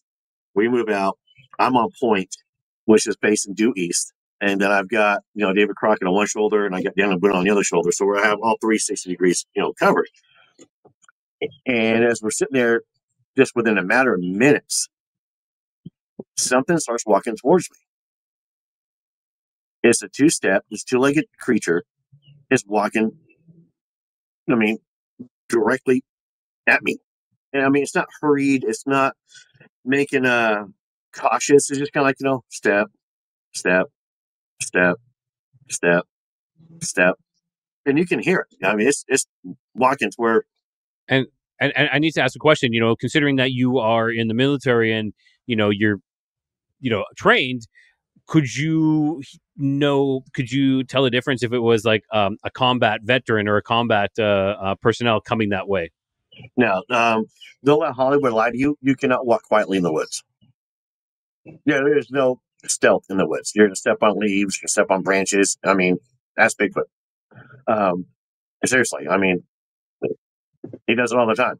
We move out. I'm on point, which is facing due east. And then I've got, David Crockett on one shoulder, and I got Daniel Boone on the other shoulder. So we have all 360 degrees, covered. And as we're sitting there, just within a matter of minutes, something starts walking towards me. It's a this two-legged creature is walking, directly at me. And I mean, it's not hurried. It's not making a cautious. It's just kind of like, step, step, step, step, step. And you can hear it. I mean, it's walking to where. And I need to ask a question, considering that you are in the military and, you're, trained, could you tell the difference if it was like a combat veteran or a combat personnel coming that way? No, don't let Hollywood lie to you. You cannot walk quietly in the woods. Yeah, there's no stealth in the woods. You're going to step on leaves, you're going to step on branches. I mean, that's Bigfoot. Seriously, I mean, he does it all the time.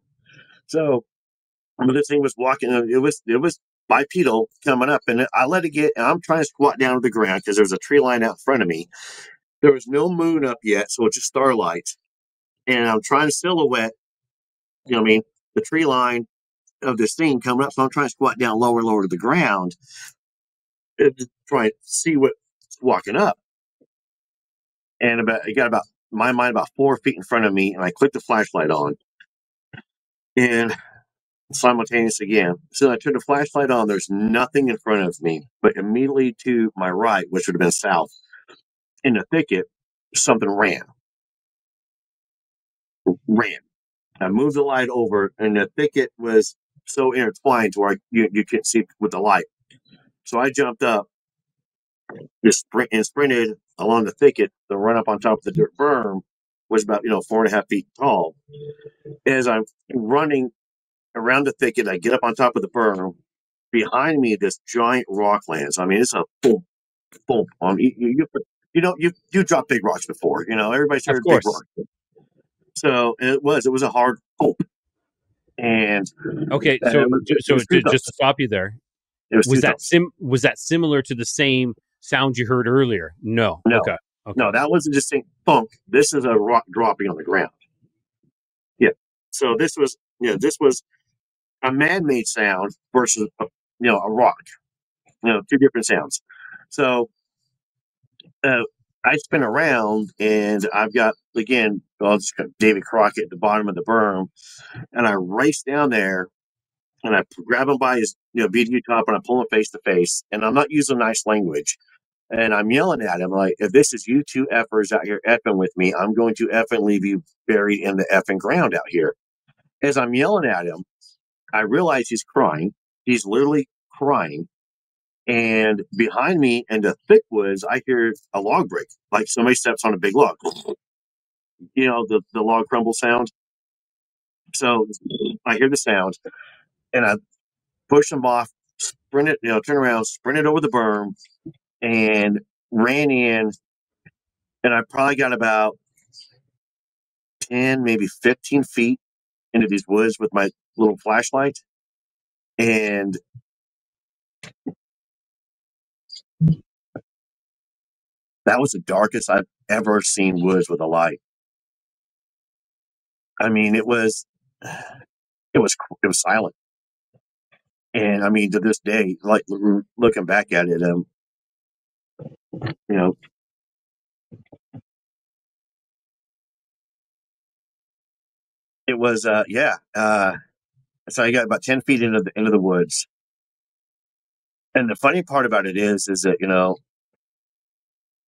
So, this thing was walking. It was bipedal coming up, and I let it get. And I'm trying to squat down to the ground because there's a tree line out in front of me. There was no moon up yet, so it's just starlight. And I'm trying to silhouette, the tree line of this thing coming up. So I'm trying to squat down lower and lower to the ground, and trying to see what's walking up. And it got about 4 feet in front of me, and I clicked the flashlight on, and simultaneous again. So I turned the flashlight on. There's nothing in front of me, but immediately to my right, which would have been south, in the thicket, something ran. I moved the light over, and the thicket was so intertwined to where you couldn't see with the light. So I jumped up, sprinted along the thicket to run up on top of the dirt berm, was about 4.5 feet tall. As I'm running around the thicket, I get up on top of the berm. Behind me, this giant rock lands. I mean, it's a boom, boom. You dropped big rocks before. Everybody's heard big rocks. So it was a hard boom. And okay, so just to stop you there, was that similar to the same sound you heard earlier? No. Okay. No, that was a distinct thunk. This is a rock dropping on the ground. Yeah. So this was a man-made sound versus a rock. two different sounds. So I spin around, and I've got, again, David Crockett at the bottom of the berm, and I race down there, and I grab him by his BDU top, and I pull him face to face, and I'm not using nice language. And I'm yelling at him like, if this is you two effers out here effing with me, I'm going to effing leave you buried in the effing ground out here. As I'm yelling at him, I realize he's crying. He's literally crying. And behind me in the thick woods, I hear a log break, like somebody steps on a big log. The log crumble sound. So I hear the sound, and I push him off, sprint it, turn around, sprint it over the berm, and ran in. And I probably got about 10, maybe 15 feet into these woods with my little flashlight. And that was the darkest I've ever seen woods with a light. I mean, it was silent. And I mean, to this day, like looking back at it, it was, so I got about 10 feet into the woods. And the funny part about it is that,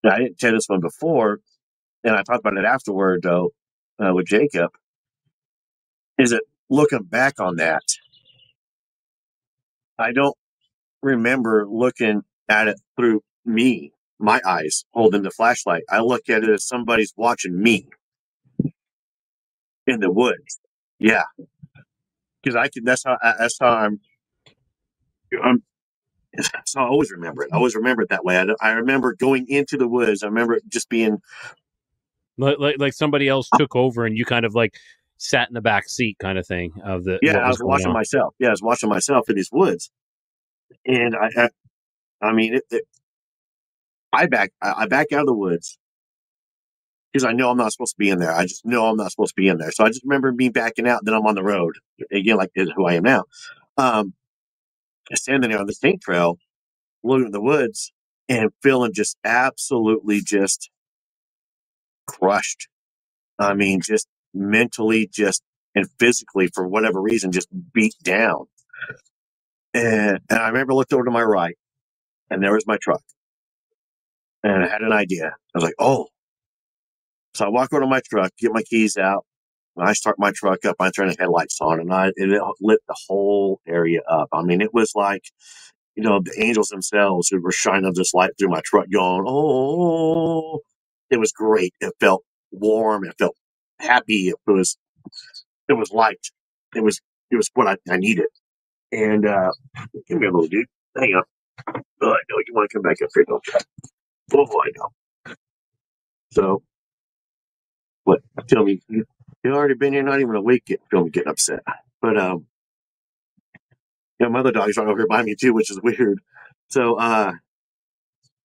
I didn't tell this one before, and I talked about it afterward, though, with Jacob, is that looking back on that, I don't remember looking at it through my eyes holding the flashlight. I look at it as somebody's watching me in the woods. Yeah. Because that's how so I always remember it. I always remember it that way. I remember going into the woods. I remember it just being like somebody else took over and you kind of like sat in the back seat kind of thing of the. Yeah, I was watching myself. Yeah, I was watching myself in these woods, and I mean, I back out of the woods because I know I'm not supposed to be in there. I just know I'm not supposed to be in there. So I just remember me backing out. Then I'm on the road again, like who I am now. Standing there on the state trail, looking at the woods and feeling just absolutely just crushed. I mean, just mentally, and physically, for whatever reason, just beat down. And I remember looked over to my right, and there was my truck. And I had an idea. I was like, oh. So I walk over to my truck, get my keys out, and I start my truck up. I turn the headlights on, and it lit the whole area up. I mean, it was like, the angels themselves who were shining this light through my truck going, oh. It was great. It felt warm. It felt happy. It was light. It was what I needed. And give me a little dude. Hang on. Oh, I know you want to come back up here, don't you? Oh, I know. So, what? Tell me, you already been here, not even a week, getting upset. But my other dog's right over here by me too, which is weird. So,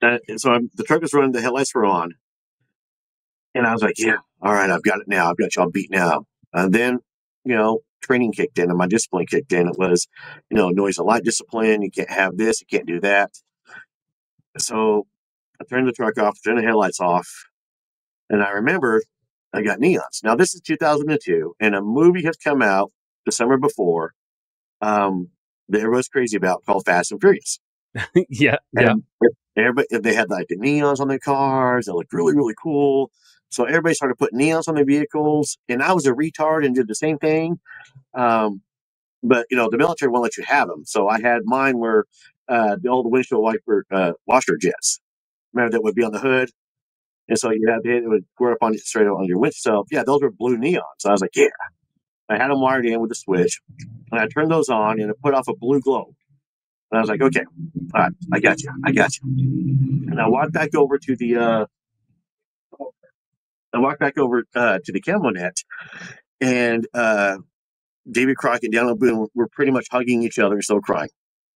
the truck is running, the headlights were on, and I was like, yeah, all right, I've got it now. I've got y'all beat now. And then, training kicked in and my discipline kicked in. It was, noise and light discipline. You can't have this. You can't do that. So I turned the truck off, turned the headlights off. And I remembered I got neons. Now, this is 2002, and a movie has come out the summer before that everybody's crazy about called Fast and Furious. Yeah. And everybody, they had like the neons on their cars. They looked really, really cool. So everybody started putting neons on their vehicles. And I was a retard and did the same thing. But, the military won't let you have them. So I had mine were the old windshield wiper washer jets. Remember, that would be on the hood? And so you had to hit it, would squirt up on you straight up on your windshield. So, yeah, those were blue neons. So I was like, yeah. I had them wired in with a switch. And I turned those on, and it put off a blue glow. And I was like, okay, all right, I got you. And I walked back over to the camo net, and David Crockett down on Boone were pretty much hugging each other and still crying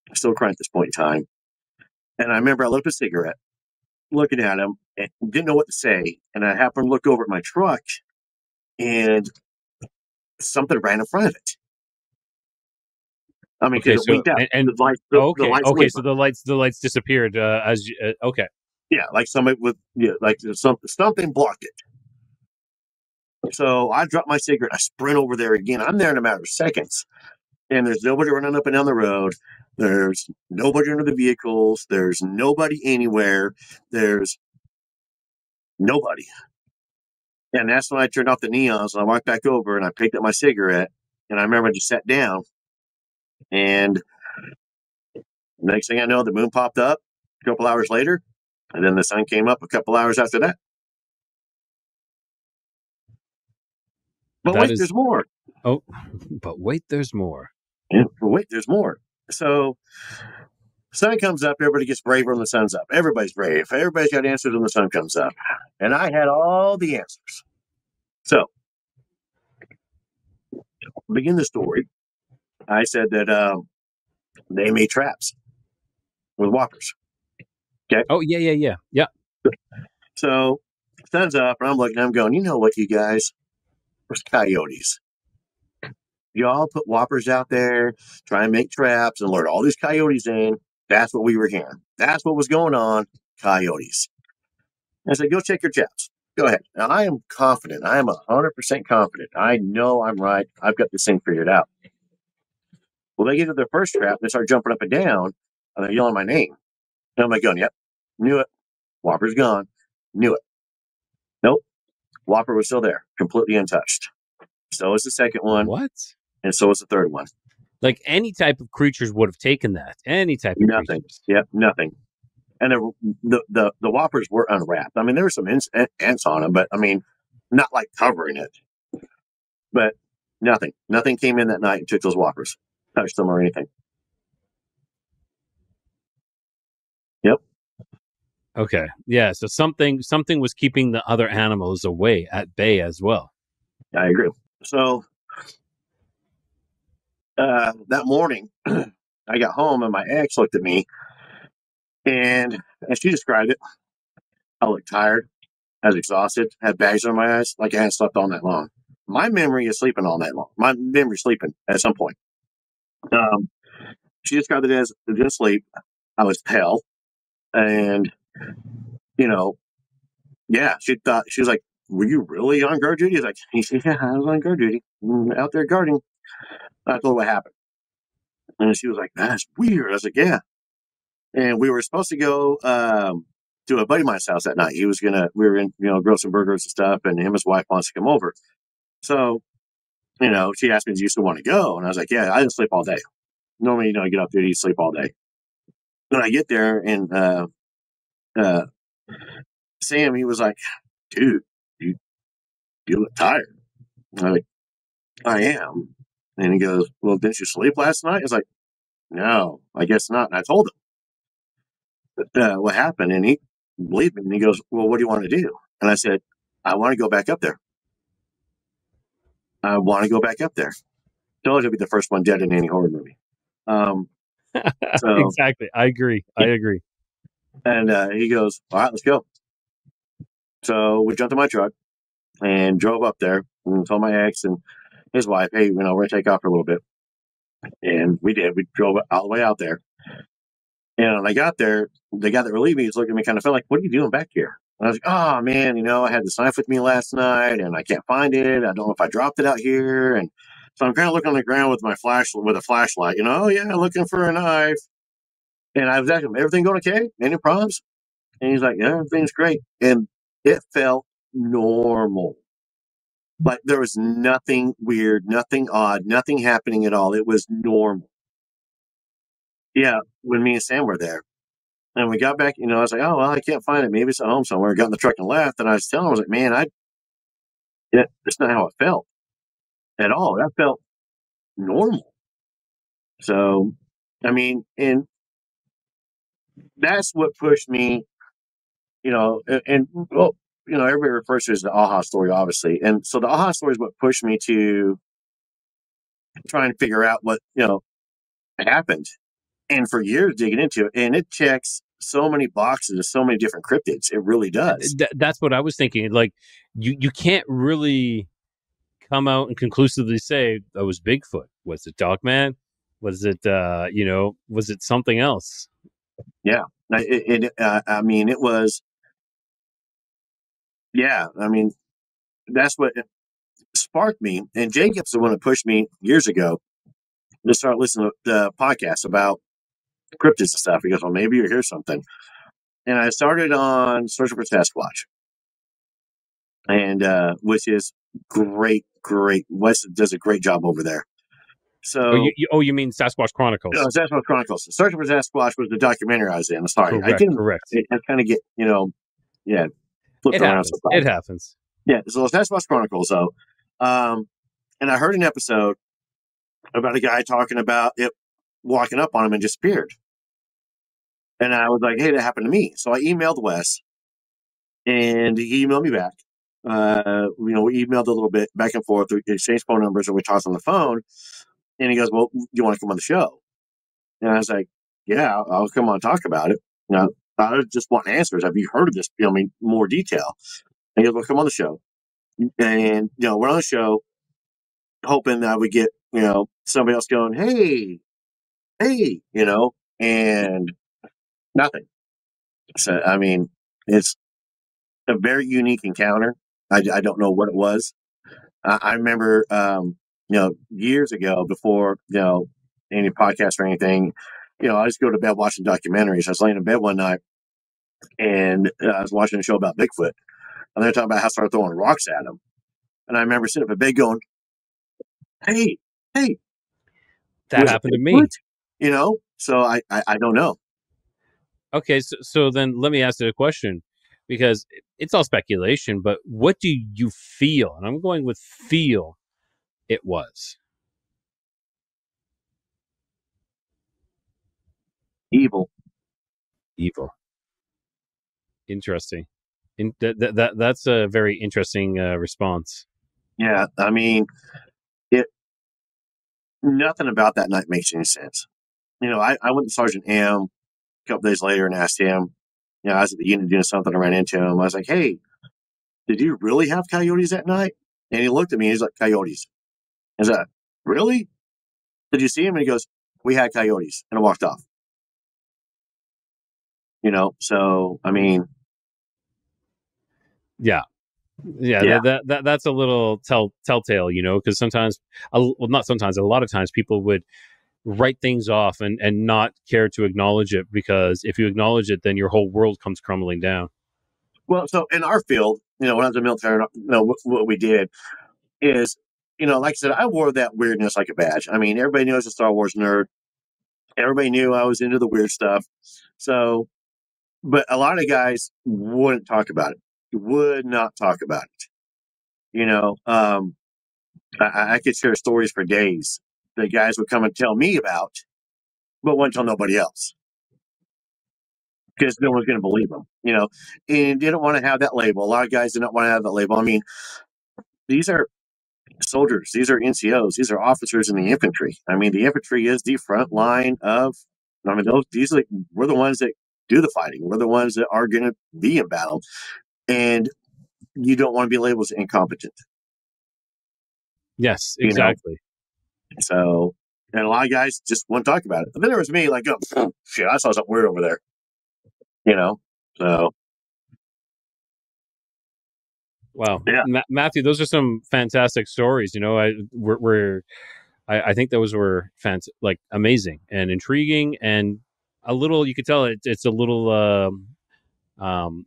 at this point in time. And I remember I lit up a cigarette, looking at him, and didn't know what to say. And I happened to look over at my truck, and something ran in front of it. I mean, Okay, because it so winked out. and The lights, the okay, lights okay, went. so the lights disappeared as you, okay. Yeah, like somebody with like something blocked it. So I drop my cigarette. I sprint over there again. I'm there in a matter of seconds, and there's nobody running up and down the road. There's nobody under the vehicles. There's nobody anywhere. There's nobody. And that's when I turned off the neons and I walked back over and I picked up my cigarette. And I remember I just sat down. And next thing I know, the moon popped up a couple hours later. And then the sun came up a couple hours after that. But That wait, is there's more. oh, but wait, there's more. Yeah, but wait, there's more. So sun comes up, everybody gets braver when the sun's up. Everybody's brave. Everybody's got answers when the sun comes up. And I had all the answers. So, begin the story. I said that they made traps with whoppers. Okay. Oh yeah. So, sun's up, and I'm looking, I'm going, you know what, you guys? There's coyotes. Y'all put whoppers out there, try and make traps and lure all these coyotes in. That's what we were hearing. That's what was going on. Coyotes. I said, go check your traps. Go ahead. Now, I am confident. I am 100% confident. I know I'm right. I've got this thing figured out. Well, they get to their first trap, and they start jumping up and down, and they're yelling my name. And I'm like, going, yep, knew it. Whopper's gone. Knew it. Nope. Whopper was still there, completely untouched. So was the second one, What? and so was the third one. Like any type of creatures would have taken that. Any type of Nothing. creatures. Yep, nothing. And the whoppers were unwrapped. I mean, there were some ants on them, but I mean, not like covering it. But nothing. Nothing came in that night and took those whoppers, touched them or anything. Yep. Okay. Yeah. So something was keeping the other animals away at bay as well. I agree. So that morning, I got home and my ex looked at me, and as she described it, I looked tired, I was exhausted, had bags under my eyes, like I hadn't slept all night long. My memory is sleeping all night long. My memory is sleeping at some point. She described it as I didn't sleep. I was pale, and yeah, she was like, "Were you really on guard duty?" I was like, "Yeah, I was on guard duty, out there guarding." I told her what happened, and she was like, "That's weird." I was like, "Yeah." And we were supposed to go to a buddy of mine's house that night. We were in, grill some burgers and stuff, and him and his wife wants to come over. So, she asked me, "Do you still want to go?" And I was like, "Yeah, I didn't sleep all day. Normally, I get up there, you sleep all day." When I get there, and Sam, he was like, "Dude, you look tired." And I'm like, "I am." And he goes, "Well, didn't you sleep last night?" I was like, "No, I guess not." And I told him what happened, and he believed me. And he goes, "Well, what do you want to do?" And I said, "I want to go back up there. I want to go back up there." Told you I'd be the first one dead in any horror movie. So Exactly. I agree. And he goes, "All right, let's go." So we jumped in my truck and drove up there and told my ex and his wife, "Hey, we're going to take off for a little bit." And we did. We drove all the way out there. And when I got there, the guy that relieved me was looking at me kind of felt like, "What are you doing back here?" And I was like, "Oh, man, I had this knife with me last night and I can't find it. I don't know if I dropped it out here." And so I'm kind of looking on the ground with a flashlight, "Oh, yeah, looking for a knife." And I was asking him, "Everything going okay? Any problems?" And he's like, "Yeah, everything's great." And it felt normal. Like there was nothing weird, nothing odd, nothing happening at all. It was normal. Yeah, when me and Sam were there. And we got back, I was like, "Oh, well, I can't find it. Maybe it's at home somewhere." Got in the truck and left. And I was telling him, I was like, "Man, that's not how it felt at all. That felt normal." So, I mean, and that's what pushed me, well, everybody refers to it as the aha story, obviously. And so the aha story is what pushed me to try and figure out what, happened. And for years digging into it, and it checks so many boxes, so many different cryptids. It really does. That's what I was thinking. Like you can't really come out and conclusively say that was Bigfoot. Was it Dogman? Was it, was it something else? Yeah. I mean, it was, yeah. I mean, that's what sparked me. And Jacob's the one that pushed me years ago to start listening to podcasts about cryptids and stuff. He goes, well, maybe you'll hear something. And I started on Searching for Sasquatch, and which is great. Wes does a great job over there. So, You mean Sasquatch Chronicles? Sasquatch Chronicles. Searching for Sasquatch was the documentary I was in. Sorry, I didn't. Correct. I kind of get, flipped It around. happens. It happens. Yeah. So Sasquatch Chronicles, though, and I heard an episode about a guy talking about it walking up on him and disappeared. And I was like, hey, that happened to me. So I emailed Wes, and he emailed me back. We emailed a little bit back and forth. We exchanged phone numbers, and we talked on the phone. And he goes, well, do you want to come on the show? And I was like, yeah, I'll come on and talk about it. I just want answers. Have you heard of this? More detail. And he goes, well, come on the show. And, we're on the show hoping that we get, somebody else going, hey, and nothing. So, I mean, it's a very unique encounter. I don't know what it was. I remember, years ago before, any podcast or anything, I just go to bed watching documentaries. I was laying in bed one night and I was watching a show about Bigfoot, and they're talking about how to start throwing rocks at him. And I remember sitting up in bed going, hey, that happened to me. So I don't know. Okay, so then let me ask you a question, because it's all speculation, but what do you feel? And I'm going with feel it was. Evil. Interesting. That's a very interesting response. Yeah, I mean, nothing about that night makes any sense. I went to Sergeant M a couple days later and asked him, I was at the unit doing something, I ran into him. I was like, hey, did you really have coyotes that night? And he looked at me and he's like, coyotes. I was like, really? Did you see him? And he goes, we had coyotes. And I walked off. So, I mean. Yeah. That's a little telltale, because sometimes, not sometimes, a lot of times people would write things off and not care to acknowledge it, because if you acknowledge it, then your whole world comes crumbling down. Well, so in our field, when I was in the military, what we did is, like I said, I wore that weirdness like a badge. I mean, everybody knew I was a Star Wars nerd. Everybody knew I was into the weird stuff. So, but a lot of guys wouldn't talk about it, would not talk about it. I could share stories for days that guys would come and tell me about, but wouldn't tell nobody else because no one's going to believe them, and didn't want to have that label. A lot of guys didn't want to have that label. I mean, these are soldiers, these are NCOs, these are officers in the infantry. I mean, the infantry is the front line of, we're the ones that do the fighting. We're the ones that are going to be in battle. And you don't want to be labeled as incompetent. Yes, exactly. So, and a lot of guys just won't talk about it. But then there was me like, oh, shit, I saw something weird over there. So. Wow. Yeah. Mathew, those are some fantastic stories. I think those were amazing and intriguing, and a little, you could tell it's a little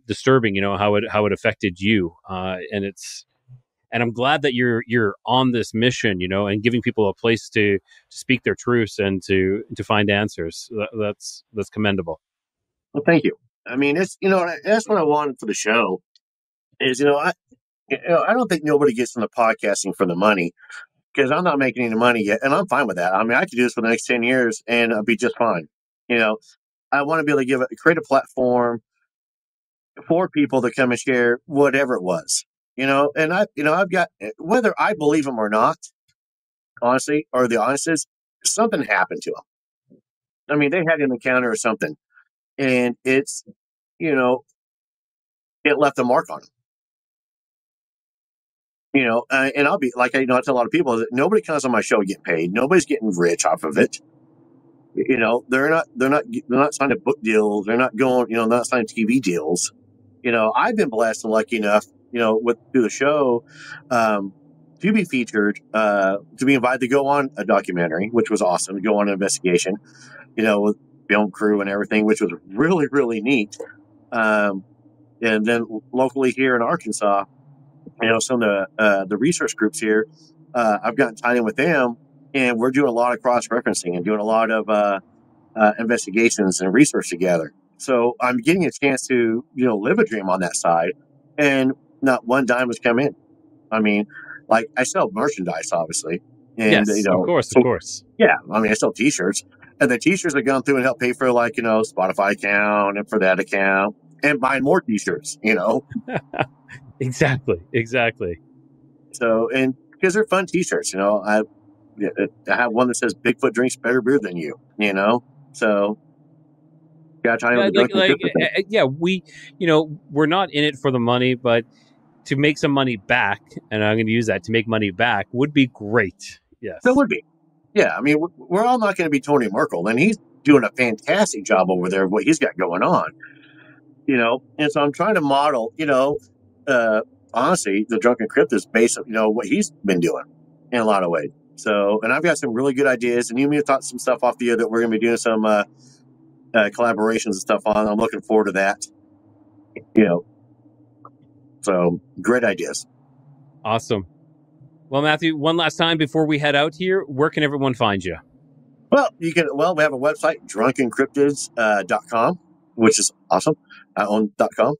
disturbing, how it affected you. And I'm glad that you're on this mission, and giving people a place to speak their truths and to find answers. That's commendable. Well, thank you. I mean, it's, that's what I wanted for the show is, I don't think nobody gets into podcasting for the money, because I'm not making any money yet. And I'm fine with that. I mean, I could do this for the next 10 years and I'll be just fine. I want to be able to create a platform for people to come and share whatever it was, and I've got, whether I believe them or not, honestly, or the honest is, something happened to them. I mean, they had an encounter or something, and it's, it left a mark on them. And I'll be like, I tell a lot of people that nobody comes on my show getting paid. Nobody's getting rich off of it. You know, they're not signing book deals. They're not going, you know, not signing TV deals. You know, I've been blessed and lucky enough, you know, through the show, to be featured, to be invited to go on a documentary, which was awesome, to go on an investigation, you know, with film crew and everything, which was really, really neat. And then locally here in Arkansas, you know, some of the research groups here, I've gotten tied in with them, and we're doing a lot of cross-referencing and doing a lot of investigations and research together. So I'm getting a chance to, you know, live a dream on that side, and not one dime has come in. I mean, like, I sell merchandise, obviously. And, Yes, you know, of course, so, of course. yeah, I mean, I sell t-shirts, and the t-shirts have gone through and helped pay for, like, you know, Spotify account and for that account, and buying more t-shirts, you know. Exactly. So, and because they're fun t-shirts, you know, I have one that says Bigfoot drinks better beer than you, you know. So, got to tie in with the Drunken Cryptid thing. Yeah, we, you know, we're not in it for the money, but to make some money back, and I'm going to use that, to make money back would be great. Yes. That would be. Yeah, I mean, we're all not going to be Tony Merkel, and he's doing a fantastic job over there, what he's got going on, you know. And so I'm trying to model, you know, honestly, the Drunken Cryptid is based on, you know, what he's been doing in a lot of ways. So, and I've got some really good ideas, and you may have thought some stuff off the air that we're going to be doing some collaborations and stuff on. I'm looking forward to that, you know. So, great ideas. Awesome. Well, Mathew, one last time before we head out here, where can everyone find you? Well, we have a website, drunkencryptids.com, which is awesome. I own .com.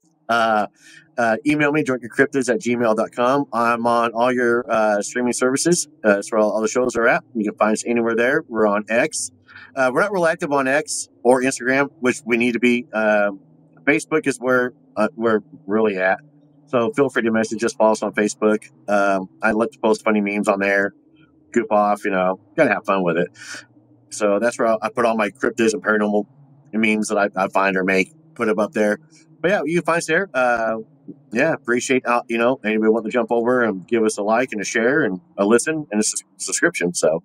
Email me, drunkencryptids@gmail.com. I'm on all your streaming services. That's where all the shows are at. You can find us anywhere there. We're on X. We're not real active on X or Instagram, which we need to be. Facebook is where we're really at. So feel free to message us, follow us on Facebook. I like to post funny memes on there, goof off, you know, gotta have fun with it. So that's where I put all my cryptids and paranormal memes that I find or make, put them up there. But yeah, you can find us there. Yeah, appreciate, you know, anybody want to jump over and give us a like and a share and a listen and a subscription. So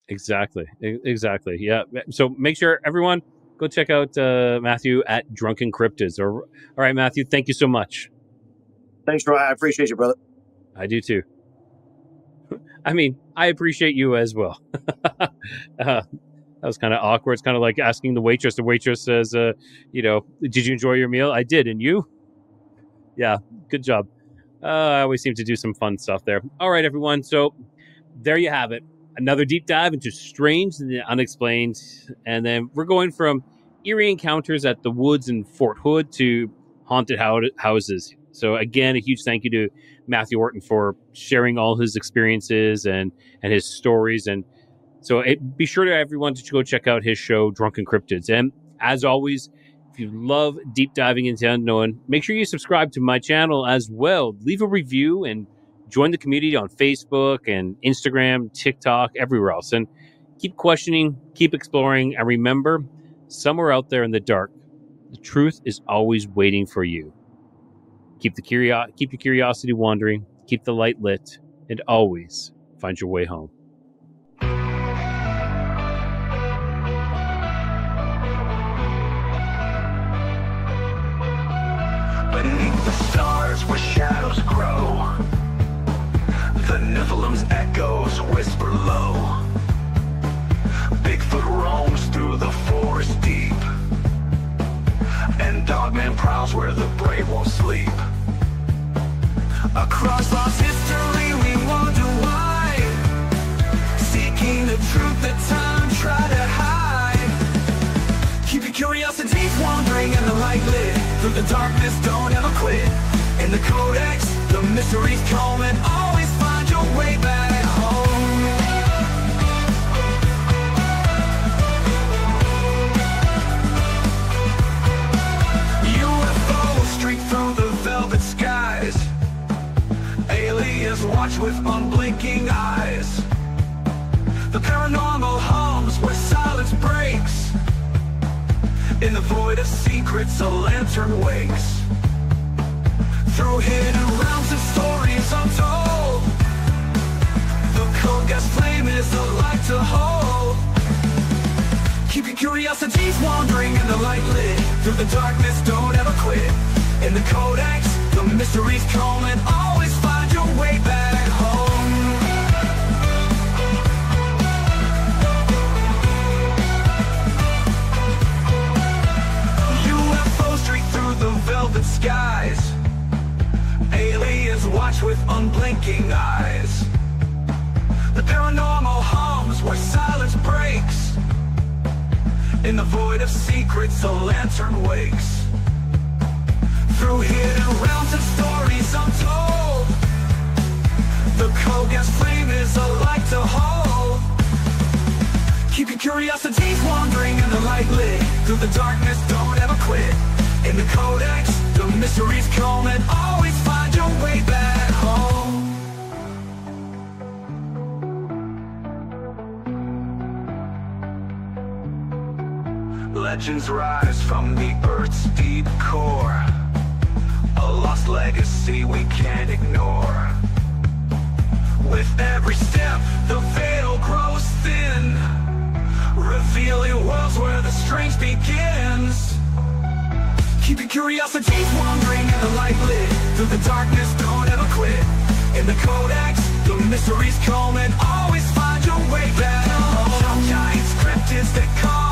exactly. Yeah. So make sure everyone go check out Mathew at Drunken Cryptids. All right, Mathew, thank you so much. Thanks, Roy. I appreciate you, brother. I do too. I mean, I appreciate you as well. That was kind of awkward. It's kind of like asking the waitress. The waitress says, you know, did you enjoy your meal? I did. And you? Yeah, good job. I always seem to do some fun stuff there. All right, everyone. So there you have it. Another deep dive into strange and the unexplained. And then we're going from eerie encounters at the woods in Fort Hood to haunted houses. So again, a huge thank you to Mathew Orton for sharing all his experiences and his stories. And so be sure to everyone to go check out his show, Drunken Cryptids. And as always, if you love deep diving into unknown, make sure you subscribe to my channel as well. Leave a review and join the community on Facebook and Instagram, TikTok, everywhere else. And keep questioning, keep exploring, and remember, somewhere out there in the dark, the truth is always waiting for you. Keep your curiosity wandering, keep the light lit, and always find your way home. Beneath the stars where shadows grow, the Nephilim's echoes whisper low. Bigfoot roams through the forest deep, and Dogman prowls where the brave won't sleep. Across lost history we wonder why, seeking the truth that time tried to hide. Keep your curiosity wandering and the light lit, through the darkness don't ever quit. In the codex, the mysteries come, and always find your way back home. UFOs streak through the velvet skies, aliens watch with unblinking eyes. The paranormal hums where silence breaks, in the void of secrets a lantern wakes. Through hidden realms and stories untold, the cold gas flame is a light to hold. Keep your curiosities wandering in the light lit. Through the darkness, don't ever quit. In the codex, the mysteries come and always find your way back home. UFOs streak through the velvet skies. Aliens watch with unblinking eyes. The paranormal hums where silence breaks. In the void of secrets, a lantern wakes. Through hidden realms and stories untold, the code gas flame is a light to hold. Keep your curiosities wandering in the light lit. Through the darkness, don't ever quit. In the codex, the mysteries come and always find your way back home. Legends rise from the Earth's deep core, a lost legacy we can't ignore. With every step, the veil grows thin, revealing worlds where the strange begins. Keep your curiosities wandering in the light lit. Through the darkness, don't ever quit. In the codex, the mysteries come and always find your way back home. Giants, cryptids that come